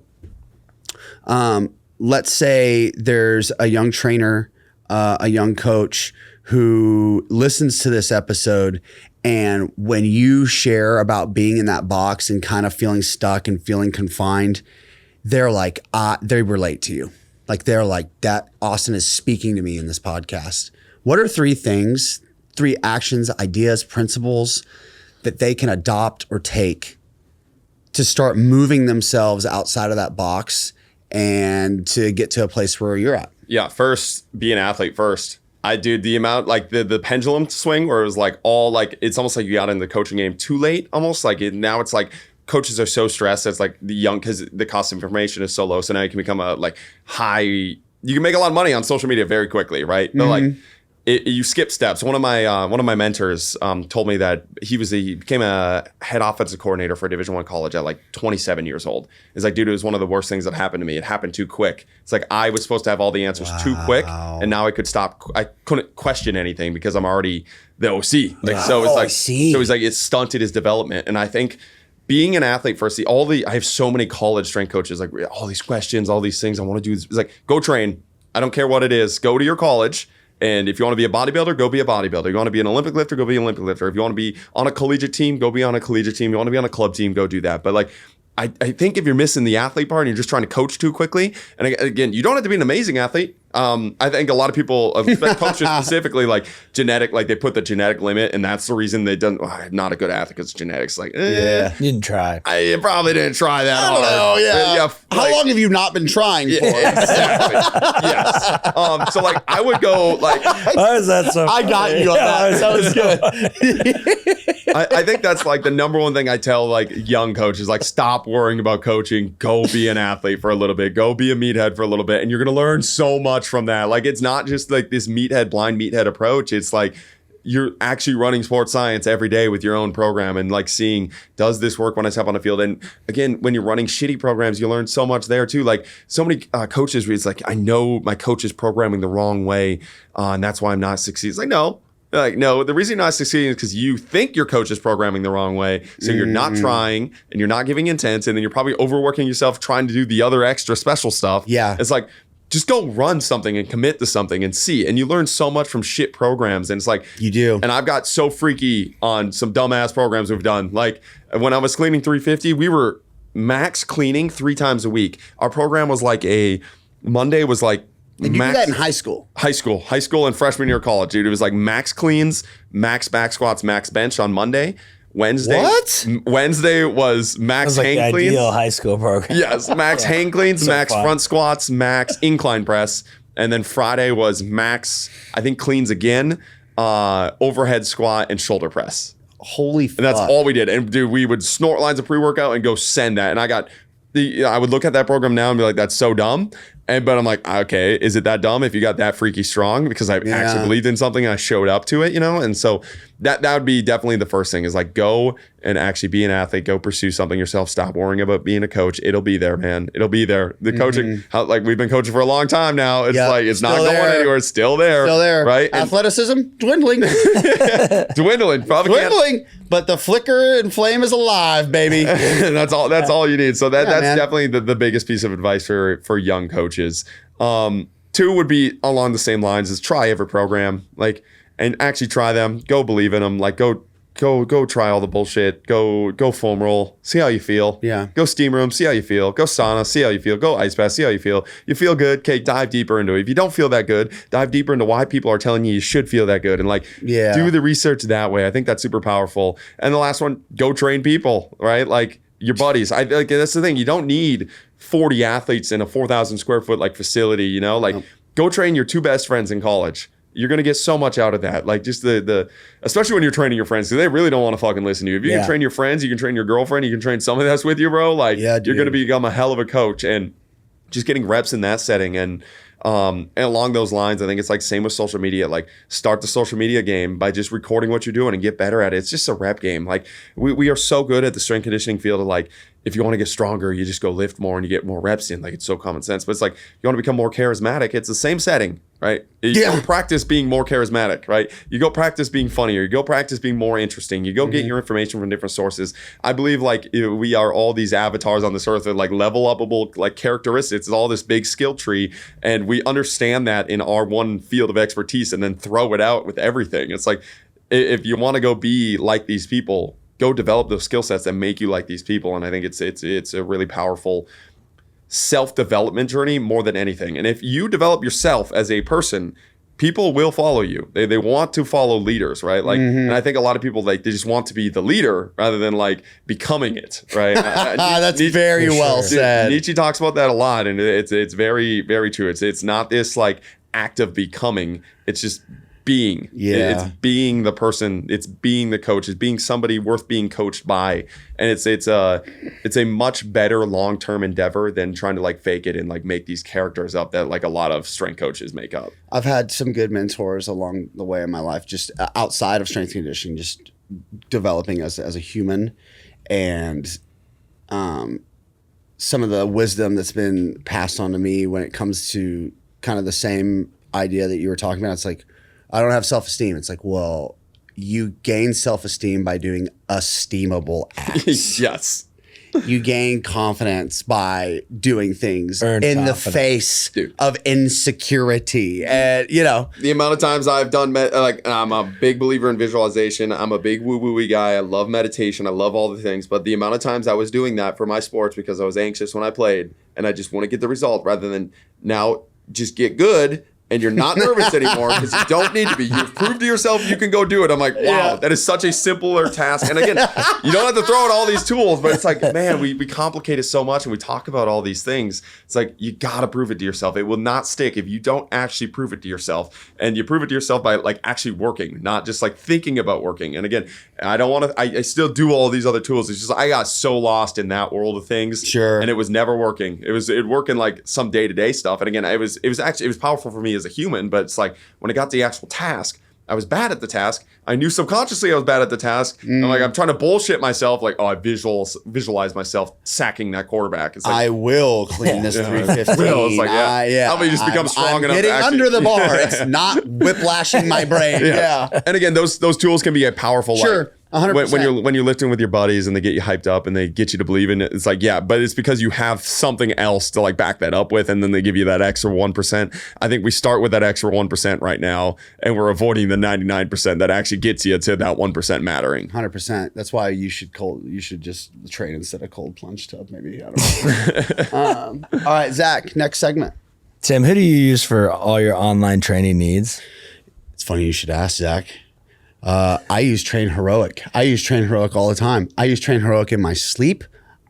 let's say there's a young trainer, a young coach who listens to this episode, and when you share about being in that box and kind of feeling stuck and feeling confined, they're like, they relate to you. Like they're like, that Austin is speaking to me in this podcast. What are 3 things, 3 actions, ideas, principles that they can adopt or take to start moving themselves outside of that box and to get to a place where you're at? Yeah, first, be an athlete first. I do the amount, like the pendulum swing where it was like all like, it's almost like you got in the coaching game too late, almost like now it's like coaches are so stressed. It's like the young, because the cost of information is so low. So now you can become a like high, you can make a lot of money on social media very quickly, right? But like you skip steps. One of my mentors told me that he became a head offensive coordinator for a Division I college at like 27 years old. It's like, dude, it was one of the worst things that happened to me. It happened too quick. It's like I was supposed to have all the answers too quick, and now I couldn't question anything because I'm already the OC. So it's like, so he's like, it stunted his development. And I think being an athlete first, I have so many college strength coaches, like all these questions, all these things I want to do. It's like, go train. I don't care what it is. Go to your college. And if you want to be a bodybuilder, go be a bodybuilder. If you want to be an Olympic lifter, go be an Olympic lifter. If you want to be on a collegiate team, go be on a collegiate team. If you want to be on a club team, go do that. But like, I think if you're missing the athlete part and you're just trying to coach too quickly, and again, you don't have to be an amazing athlete. I think a lot of people, coaches specifically, like genetic, like they put the genetic limit, and that's the reason they done. Not a good athlete because genetics. Like, you didn't try. I probably didn't try that. I don't know. Yeah. How long have you not been trying for? Exactly. Yes. So like, I would go like. Why is that so? I got you on that. That was good. I think that's like the number one thing I tell like young coaches, like stop worrying about coaching, go be an athlete for a little bit, go be a meathead for a little bit, and you're going to learn so much from that. Like, it's not just like this blind meathead approach. It's like you're actually running sports science every day with your own program and like seeing, does this work when I step on the field? And again, when you're running shitty programs, you learn so much there too. Like so many coaches, it's like, I know my coach is programming the wrong way and that's why I'm not succeeding. It's like, no, the reason you're not succeeding is because you think your coach is programming the wrong way. So you're not trying and you're not giving intent. And then you're probably overworking yourself trying to do the other extra special stuff. Yeah. It's like, just go run something and commit to something and see. And you learn so much from shit programs. And it's like, you do. And I've got so freaky on some dumbass programs we've done. Like when I was cleaning 350, we were max cleaning 3 times a week. Our program was like Monday was like, and you did that in high school? High school and freshman year of college, dude. It was like max cleans, max back squats, max bench on Monday. Wednesday was max like hang the cleans. Ideal high school program. Yes, max hang cleans, max front squats, max incline press. And then Friday was max, I think cleans again, overhead squat and shoulder press. Holy fuck. And that's all we did. And dude, we would snort lines of pre-workout and go send that. And I would look at that program now and be like, that's so dumb. But I'm like, okay, is it that dumb if you got that freaky strong? Because I actually believed in something and I showed up to it, And so that would be definitely the first thing is like, go and actually be an athlete, go pursue something yourself. Stop worrying about being a coach. It'll be there, man. It'll be there. The coaching, like we've been coaching for a long time now. It's like, it's not going anywhere. It's still there. Still there. Right. Athleticism, dwindling. Dwindling. Probably dwindling. But the flicker and flame is alive, baby. That's all you need. So that's definitely the biggest piece of advice for young coaches. 2 would be along the same lines is try every program, like, and actually try them, go believe in them, like go try all the bullshit, go foam roll, see how you feel. Yeah. Go steam room, see how you feel. Go sauna, see how you feel. Go ice bath, see how you feel. You feel good, okay, dive deeper into it. If you don't feel that good, dive deeper into why people are telling you should feel that good and like do the research that way. I think that's super powerful. And the last one, go train people, right? Like your buddies. I like that's the thing. You don't need 40 athletes in a 4,000 square foot like facility, like go train your 2 best friends in college. You're going to get so much out of that. Like just especially when you're training your friends, because they really don't want to fucking listen to you. If you can train your friends, you can train your girlfriend, you can train somebody that's with you, bro. Like you're going to become a hell of a coach and just getting reps in that setting. And along those lines, I think it's like same with social media, like start the social media game by just recording what you're doing and get better at it. It's just a rep game. Like we are so good at the strength conditioning field of like, if you want to get stronger, you just go lift more and you get more reps in. Like it's so common sense, but it's like, you want to become more charismatic. It's the same setting, right? You go practice being more charismatic, right? You go practice being funnier. You go practice being more interesting. You go get your information from different sources. I believe like we are all these avatars on this earth that like level upable like characteristics. It's all this big skill tree. And we understand that in our one field of expertise and then throw it out with everything. It's like, if you want to go be like these people, go develop those skill sets that make you like these people. And I think it's a really powerful self-development journey more than anything. And if you develop yourself as a person, people will follow you. They want to follow leaders, right? Like, and I think a lot of people like they just want to be the leader rather than like becoming it, right? That's very well said. Nietzsche talks about that a lot, and it's very, very true. It's not this like act of becoming. It's just being. Yeah. It's being the person. It's being the coach. It's being somebody worth being coached by. And it's a much better long-term endeavor than trying to like fake it and like make these characters up that like a lot of strength coaches make up. I've had some good mentors along the way in my life, just outside of strength and conditioning, just developing as a human, and some of the wisdom that's been passed on to me when it comes to kind of the same idea that you were talking about. It's like, I don't have self-esteem. It's like, well, you gain self-esteem by doing esteemable acts. Yes. You gain confidence by doing things Earned in the confidence. face Dude. of insecurity. And, you know, The amount of times I've done, I'm a big believer in visualization. I'm a big woo-woo-y guy. I love meditation. I love all the things. But the amount of times I was doing that for my sports because I was anxious when I played and I just want to get the result rather than now just get good and you're not nervous anymore because you don't need to be. You've proved to yourself you can go do it. I'm like, wow, that is such a simpler task. And again, you don't have to throw out all these tools, but it's like, man, we complicate it so much and we talk about all these things. It's like, you got to prove it to yourself. It will not stick if you don't actually prove it to yourself. And you prove it to yourself by like actually working, not just like thinking about working. And again, I don't want to, I still do all these other tools. It's just, I got so lost in that world of things. Sure. And it was never working. It working like some day-to-day stuff. And again, it was powerful for me as a human, but it's like when it got to the actual task, I was bad at the task. I knew subconsciously I was bad at the task. I'm trying to bullshit myself. Like, oh, I visualize myself sacking that quarterback. It's like, I will clean this 315. It's like, Help me just become strong I'm enough to getting actually- under the bar. It's not whiplashing my brain. Yeah. And again, those tools can be a powerful. Sure. Like, 100%. when you're lifting with your buddies and they get you hyped up and they get you to believe in it, it's like, yeah, but it's because you have something else to like back that up with, and then they give you that extra 1%. I think we start with that extra 1% right now, and we're avoiding the 99% that actually gets you to that 1% mattering. 100%. That's why you should just train instead of cold plunge tub. Maybe. I don't know. All right, Zach. Next segment. Tim, who do you use for all your online training needs? It's funny you should ask, Zach. I use Train Heroic. I use Train Heroic all the time. I use Train Heroic in my sleep.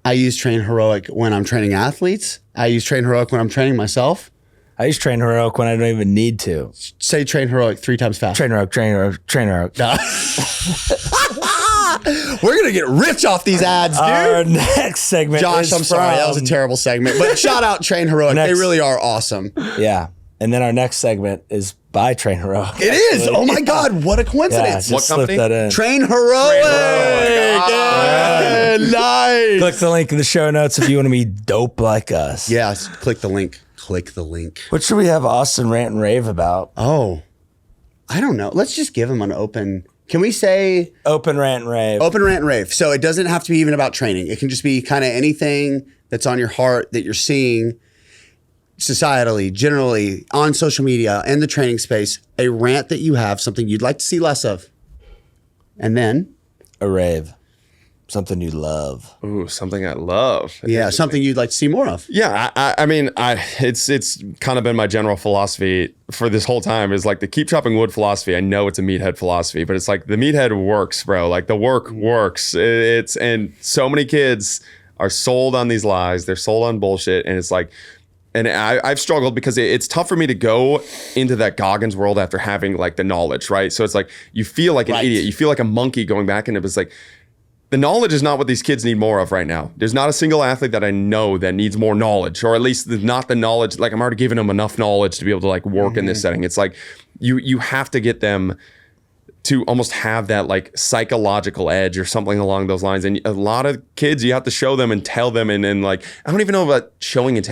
I use Train Heroic when I'm training athletes. I use Train Heroic when I'm training myself. I use Train Heroic when I don't even need to. Say Train Heroic 3 times fast. Train Heroic, Train Heroic, Train Heroic. We're going to get rich off these ads, dude. Our next segment Josh, is I'm sorry. That was a from- terrible segment. But shout out Train Heroic. They Next. really are awesome. Yeah. And then our next segment is by Train Heroic. It is. Oh my God. What a Yeah, coincidence. just What slip company? that in. Train Heroic. Yeah, nice. Click the link in the show notes if you want to be dope like us. Yes. Click the link. Click the link. What should we have Austin rant and rave about? Oh, I don't know. Let's just give him an open. Can we say Open rant and rave. open rant and rave? So it doesn't have to be even about training. It can just be kind of anything that's on your heart that you're seeing societally, generally, on social media, in the training space, a rant that you have, something you'd like to see less of. And then, A rave. Something you love. Ooh, something I love. yeah, something you'd like to see more of. Yeah, I mean, it's kind of been my general philosophy for this whole time is like the keep chopping wood philosophy. I know it's a meathead philosophy, but it's like the meathead works, bro. Like the work works. And so many kids are sold on these lies. They're sold on bullshit, and it's like. And I've struggled because it's tough for me to go into that Goggins world after having like the knowledge, right? So it's like you feel like an idiot. You feel like a monkey going back, and it was like the knowledge is not what these kids need more of right now. There's not a single athlete that I know that needs more knowledge, or at least not the knowledge. Like I'm already giving them enough knowledge to be able to like work in this setting. It's like you have to get them to almost have that like psychological edge or something along those lines. And a lot of kids, you have to show them and tell them and like, I don't even know about showing and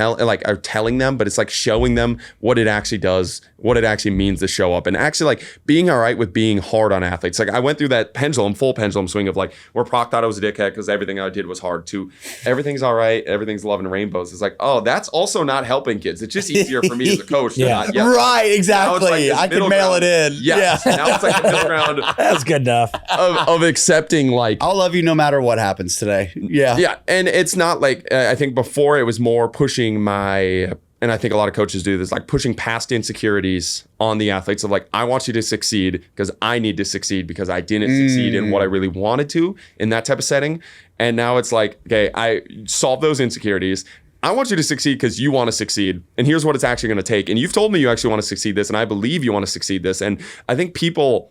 or telling them, but it's like showing them what it actually does, what it actually means to show up, and actually like being all right with being hard on athletes. Like I went through that full pendulum swing of like where Proc thought I was a dickhead because everything I did was hard, to everything's all right, everything's love and rainbows. It's like, oh, that's also not helping kids. It's just easier for me as a coach to not yell. Right, Now it's like exactly. this I can middle mail ground. it in. Yes. Yeah. Now it's like the middle ground That's good enough. of accepting like I'll love you no matter what happens today. Yeah. yeah, and it's not like I think before it was more pushing my, and I think a lot of coaches do this, like pushing past insecurities on the athletes of like, I want you to succeed because I need to succeed because I didn't succeed in what I really wanted to in that type of setting. And now it's like, okay, I solve those insecurities. I want you to succeed because you want to succeed. And here's what it's actually going to take. And you've told me you actually want to succeed this. And I believe you want to succeed this. And I think people,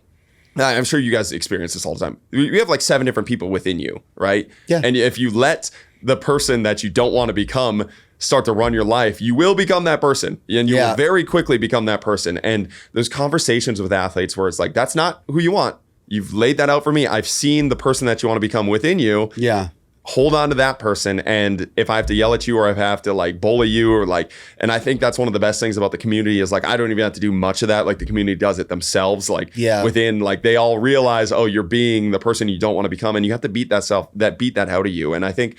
I'm sure you guys experience this all the time. You have like 7 different people within you, right? Yeah. And if you let the person that you don't want to become start to run your life, you will become that person. And you will very quickly become that person. And there's conversations with athletes where it's like, that's not who you want. You've laid that out for me. I've seen the person that you want to become within you. Yeah. Hold on to that person. And if I have to yell at you or if I have to like bully you or like, and I think that's one of the best things about the community is like, I don't even have to do much of that. Like the community does it themselves. Like within, like they all realize, oh, you're being the person you don't want to become. And you have to beat that out of you. And I think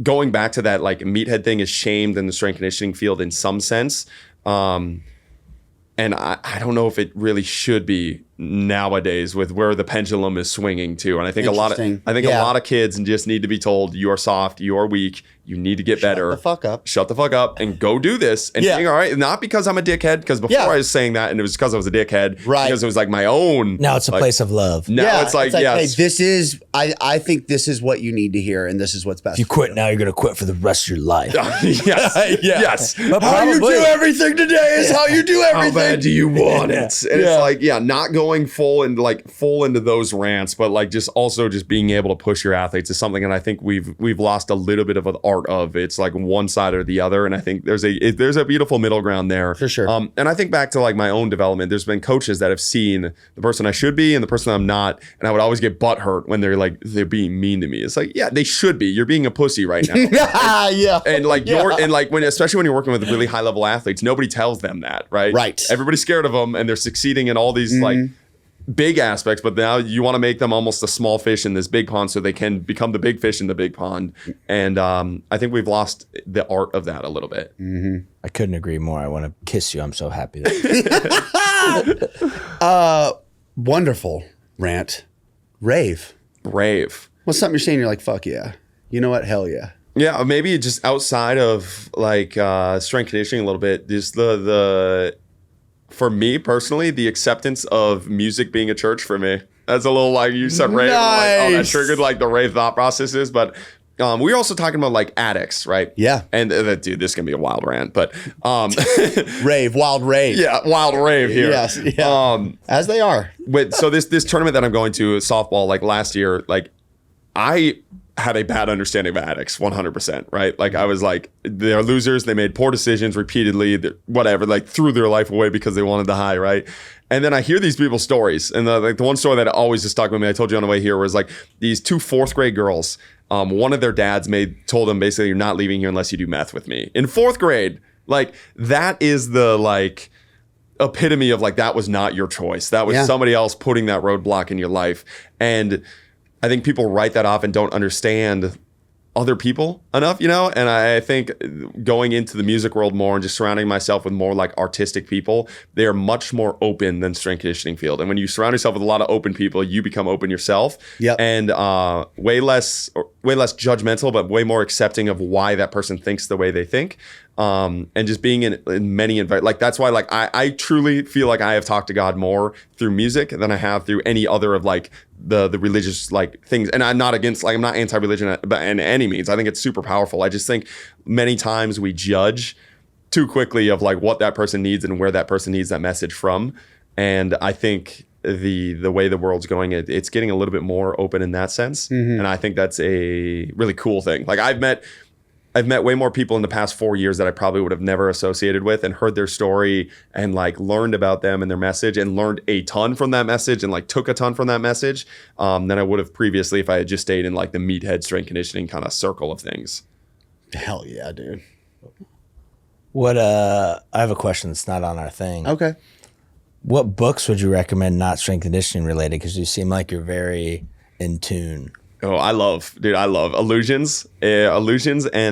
going back to that, like meathead thing is shamed in the strength conditioning field in some sense. And I don't know if it really should be nowadays with where the pendulum is swinging to. And I think a lot of kids just need to be told you are soft, you are weak, you need to get better. Shut the fuck up and go do this. And being all right. Not because I'm a dickhead, because before I was saying that and it was because I was a dickhead. Right. Because it was like my own. Now it's a place of love. Now it's like yes. Hey, this is, I think this is what you need to hear and this is what's best. If you quit now, you're going to quit for the rest of your life. Yes. Yes. But how you do everything today is how you do everything. How bad do you want it? And it's like, not going full into those rants, but like just also just being able to push your athletes is something. And I think we've lost a little bit of an art of it's like one side or the other. And I think there's a beautiful middle ground there. For sure. And I think back to like my own development, there's been coaches that have seen the person I should be and the person I'm not. And I would always get butthurt when they're being mean to me. It's like, yeah, they should be. You're being a pussy right now. And like especially when you're working with really high level athletes, nobody tells them that, right? Right. Everybody's scared of them and they're succeeding in all these like big aspects, but now you want to make them almost a small fish in this big pond so they can become the big fish in the big pond. And I think we've lost the art of that a little bit. I couldn't agree more. I want to kiss you. I'm so happy. Wonderful rant. Rave. What's something you're saying? You're like, fuck yeah. You know what? Hell yeah. Yeah, maybe just outside of like strength conditioning a little bit, just the for me personally, the acceptance of music being a church for me. That's a little like you said rave. Like, oh, that triggered like the rave thought processes. But we were also talking about like addicts, right? Yeah. And dude, this can be a wild rant, but wild rave. Yeah, wild rave here. Yes. Yeah. As they are. So this tournament that I'm going to, softball, like last year, like I had a bad understanding of addicts 100%, right? Like I was like, they're losers. They made poor decisions repeatedly, whatever, like threw their life away because they wanted the high, right? And then I hear these people's stories. And the one story that always just stuck with me, I told you on the way here, was like these 2 4th grade girls. One of their dads told them basically, you're not leaving here unless you do meth with me. In 4th grade, like that is the like epitome of like, that was not your choice. That was somebody else putting that roadblock in your life. And I think people write that off and don't understand other people enough, you know? And I think going into the music world more and just surrounding myself with more like artistic people, they are much more open than strength conditioning field. And when you surround yourself with a lot of open people, you become open yourself. And way less judgmental, but way more accepting of why that person thinks the way they think. And just being in many like that's why like I truly feel like I have talked to God more through music than I have through any other of like the religious like things. And I'm not against, like I'm not anti-religion by any means. I think it's super powerful. I just think many times we judge too quickly of like what that person needs and where that person needs that message from. And I think the way the world's going, it's getting a little bit more open in that sense. And I think that's a really cool thing. Like I've met way more people in the past 4 years that I probably would have never associated with and heard their story and like learned about them and their message and learned a ton from that message and like took a ton from that message than I would have previously if I had just stayed in like the meathead strength conditioning kind of circle of things. Hell yeah, dude. I have a question that's not on our thing. Okay. What books would you recommend not strength conditioning related? Because you seem like you're very in tune. Oh, I love Illusions and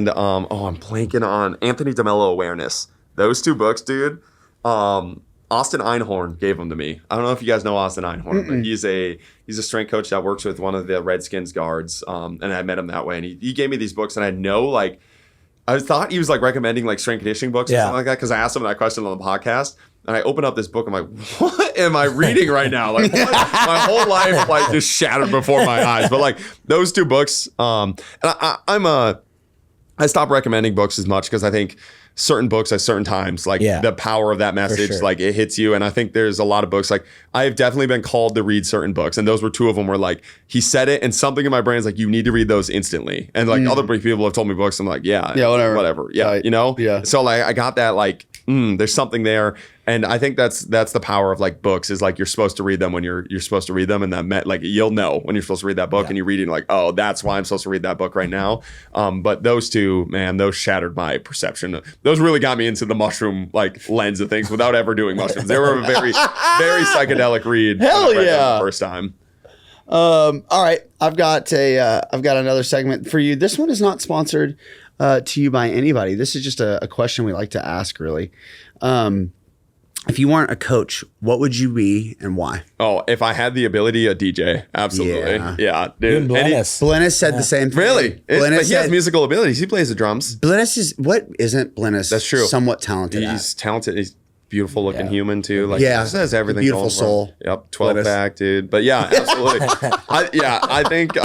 I'm blanking on Anthony DeMello Awareness. Those 2 books, dude. Austin Einhorn gave them to me. I don't know if you guys know Austin Einhorn, but he's a strength coach that works with one of the Redskins guards. And I met him that way. And he gave me these books, and I know like I thought he was like recommending like strength conditioning books or something like that, because I asked him that question on the podcast. And I open up this book. I'm like, what am I reading right now? Like, what? My whole life like just shattered before my eyes. But like those 2 books, and I'm I stopped recommending books as much because I think certain books at certain times, like the power of that message, like it hits you. And I think there's a lot of books, like I have definitely been called to read certain books. And those were 2 of them where like he said it and something in my brain is like, you need to read those instantly. And like other people have told me books. I'm like, whatever. Yeah. You know? Yeah. So like I got that like, there's something there. And I think that's the power of like books is like you're supposed to read them when you're supposed to read them, and that meant like you'll know when you're supposed to read that book and you're reading like, oh, that's why I'm supposed to read that book right now. But those 2, man, those shattered my perception. Those really got me into the mushroom like lens of things without ever doing mushrooms. They were a very very psychedelic read. Hell yeah! The first time. All right, I've got another segment for you. This one is not sponsored to you by anybody. This is just a question we like to ask, really. If you weren't a coach, what would you be and why? Oh, if I had the ability, a DJ. Absolutely. Yeah, dude. Blennis said the same thing. Really? But he has musical abilities. He plays the drums. Blennis isn't Blennis? That's true. Somewhat talented. He's talented. He's beautiful looking human too. Like, yeah, he just has everything. Beautiful soul. Yep, 12 pack, dude. But yeah, absolutely. I think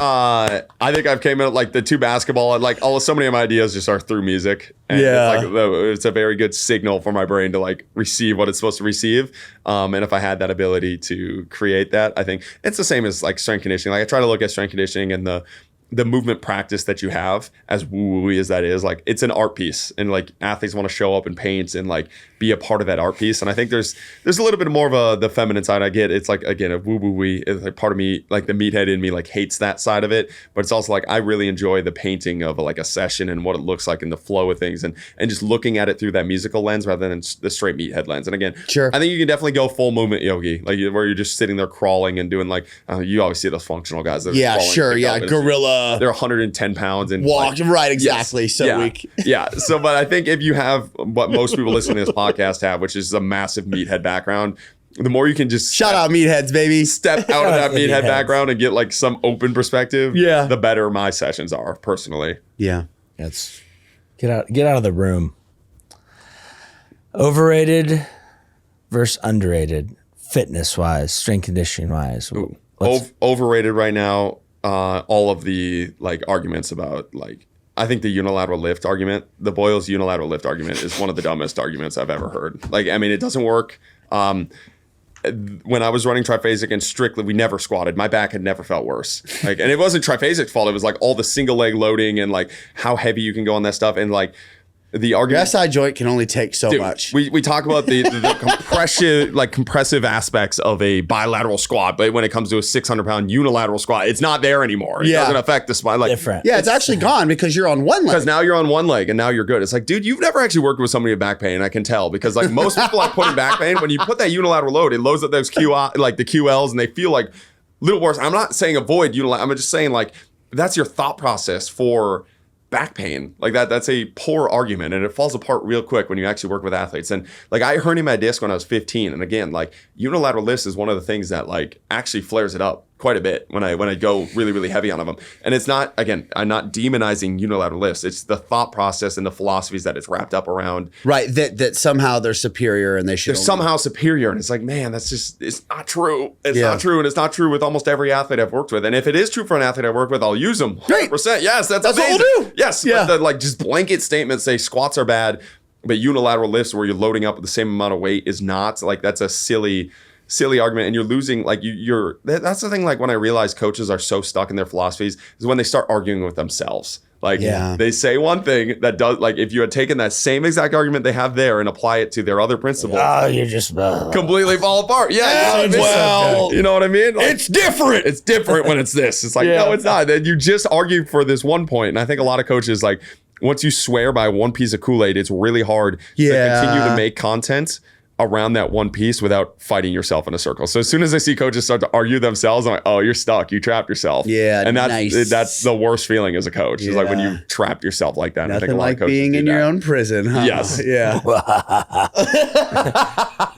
I've came in like the 2 basketball and like so many of my ideas just are through music. And it's a very good signal for my brain to like receive what it's supposed to receive. And if I had that ability to create that, I think it's the same as like strength conditioning. Like I try to look at strength conditioning and the movement practice that you have, as woo-woo as that is, like it's an art piece, and like athletes want to show up and paint and like be a part of that art piece. And I think there's a little bit more of the feminine side. I get it's like again a woo-woo-wee. It's like part of me, like the meathead in me, like hates that side of it. But it's also like I really enjoy the painting of like a session and what it looks like and the flow of things, and just looking at it through that musical lens rather than the straight meathead lens. And again, I think you can definitely go full movement yogi, like where you're just sitting there crawling and doing like you always see those functional guys. That gorilla. They're 110 pounds and walk right, exactly. Yes, so weak. Yeah. So, but I think if you have what most people listening to this podcast have, which is a massive meathead background, the more you can just shout out meatheads, baby. Step out of that meathead background and get like some open perspective. Yeah. The better my sessions are personally. Yeah. That's get out of the room. Overrated versus underrated, fitness wise, strength conditioning wise. Overrated right now. All of the like arguments about like I think the unilateral lift argument, the Boyle's unilateral lift argument is one of the dumbest arguments I've ever heard. Like, I mean, it doesn't work. When I was running triphasic and strictly, we never squatted. My back had never felt worse. Like, and it wasn't triphasic's fault. It was like all the single leg loading and like how heavy you can go on that stuff. And like the argument, your SI joint can only take so much. We talk about the compressive aspects of a bilateral squat, but when it comes to a 600-pound unilateral squat, it's not there anymore. It doesn't affect the spine. Like, different. Yeah, it's actually gone because you're on one leg. Because now you're on one leg and now you're good. It's like, dude, you've never actually worked with somebody with back pain. I can tell because like most people like putting back pain. When you put that unilateral load, it loads up those like the QLs, and they feel like a little worse. I'm not saying avoid unilateral. I'm just saying like that's your thought process for back pain. Like that's a poor argument, and it falls apart real quick when you actually work with athletes. And like I herniated my disc when I was 15, and again, like unilateral lifts is one of the things that like actually flares it up quite a bit when I go really, really heavy on them. And it's not, again, I'm not demonizing unilateral lifts. It's the thought process and the philosophies that it's wrapped up around. Right, that somehow they're superior and they should. They're somehow superior, and it's like, man, that's just, it's not true. It's not true, and it's not true with almost every athlete I've worked with. And if it is true for an athlete I work with, I'll use them. 100%. Yes, that's amazing. What we'll do. Yes, but the, like just blanket statements say squats are bad, but unilateral lifts where you're loading up with the same amount of weight is not. Like that's a silly argument, and you're losing. Like you're that's the thing. Like when I realize coaches are so stuck in their philosophies is when they start arguing with themselves. Like they say one thing that does, like if you had taken that same exact argument they have there and apply it to their other principle, you're just completely fall apart. Yeah, you know what I mean? Like, it's different. It's different when it's this. It's like no, it's not. Then you just argue for this one point, and I think a lot of coaches like once you swear by one piece of Kool-Aid, it's really hard to continue to make content around that one piece without fighting yourself in a circle. So as soon as I see coaches start to argue themselves, I'm like, oh, you're stuck. You trapped yourself. Yeah, and that's the worst feeling as a coach. It's like when you trap yourself like that. Nothing I think a lot like of coaches being in your own prison, huh? Yes. Yeah.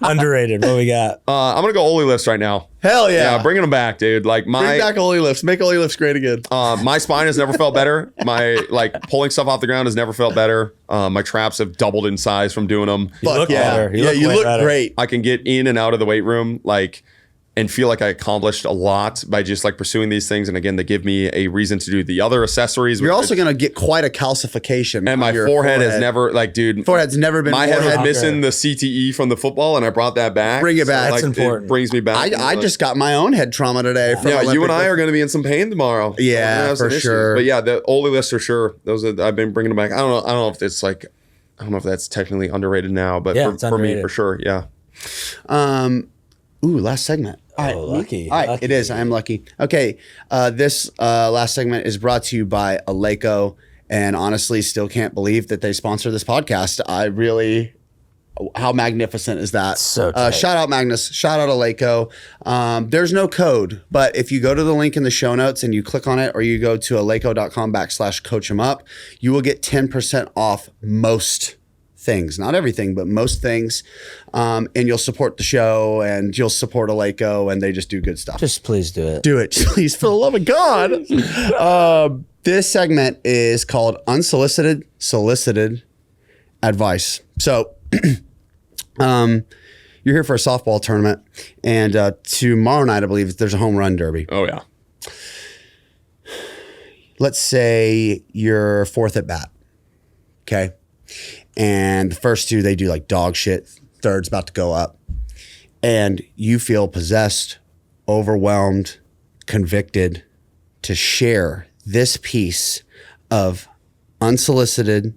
Underrated. What we got? I'm gonna go Oli lifts right now. Hell yeah. Bringing them back, dude. Like bring back Oli lifts. Make Oli lifts great again. My spine has never felt better. My like pulling stuff off the ground has never felt better. My traps have doubled in size from doing them. You look great. I can get in and out of the weight room like and feel like I accomplished a lot by just like pursuing these things. And again, they give me a reason to do the other accessories. You're also going to get quite a calcification. And my forehead has never, like, dude, forehead's never been. My head was missing the CTE from the football, and I brought that back. Bring it back. So, That's important. It brings me back. I just got my own head trauma today. From you Olympic and I are going to be in some pain tomorrow. Yeah, for sure. But yeah, the Oli lifts for sure. Those are, I've been bringing them back. I don't know if it's like, I don't know if that's technically underrated now, but for me, for sure, yeah. Last segment. All right, lucky. All right, Lucky. it is. I am lucky. Okay, this last segment is brought to you by Eleiko, and honestly, still can't believe that they sponsor this podcast. I really, how magnificent is that? So tight. Shout out Magnus. Shout out Eleiko. There's no code, but if you go to the link in the show notes and you click on it, or you go to eleiko.com/coachemup, you will get 10% off most things, not everything, but most things. And you'll support the show, and you'll support Eleiko, and they just do good stuff. Just please do it. Do it, please, for the love of God. This segment is called Unsolicited Solicited Advice. So you're here for a softball tournament, and tomorrow night, I believe, there's a home run derby. Oh, yeah. Let's say you're fourth at bat. Okay. And the first two, they do like dog shit. Third's about to go up. And you feel possessed, overwhelmed, convicted to share this piece of unsolicited,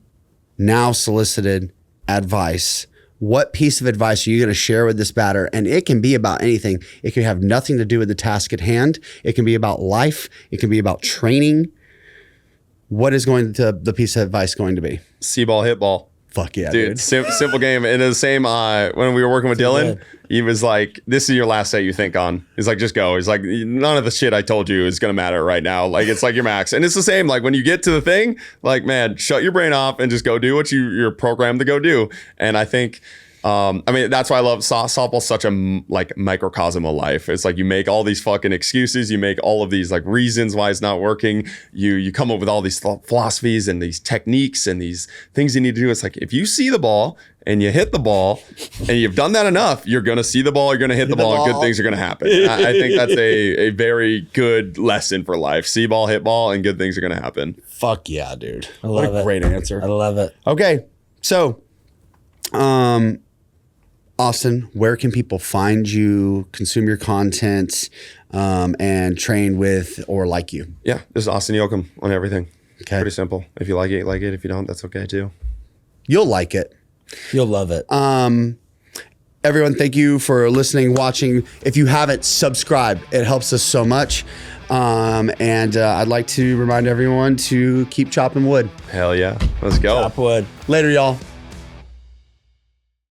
now solicited advice. What piece of advice are you going to share with this batter? And it can be about anything. It can have nothing to do with the task at hand. It can be about life. It can be about training. What is the piece of advice going to be? See ball, hit ball. Fuck yeah, dude. Simple game. And the same, when we were working with Dylan, he was like, this is your last set you think on. He's like, just go. He's like, none of the shit I told you is going to matter right now. Like, it's like your max. And it's the same. Like, when you get to the thing, like, man, shut your brain off and just go do what you're programmed to go do. And I think, that's why I love softball. Such a microcosm of life. It's like you make all these fucking excuses. You make all of these like reasons why it's not working. You come up with all these philosophies and these techniques and these things you need to do. It's like if you see the ball and you hit the ball and you've done that enough, you're gonna see the ball. You're gonna hit the ball. And good things are gonna happen. I think that's a very good lesson for life. See ball, hit ball, and good things are gonna happen. Fuck yeah, dude. I love it. Great answer. I love it. Okay, so, Austin, where can people find you, consume your content, and train with or like you? Yeah, this is Austin Jochum on everything. Okay. Pretty simple. If you like it, like it. If you don't, that's okay too. You'll like it. You'll love it. Everyone, thank you for listening, watching. If you haven't, subscribe. It helps us so much. And I'd like to remind everyone to keep chopping wood. Hell yeah. Let's go. Top wood. Later, y'all.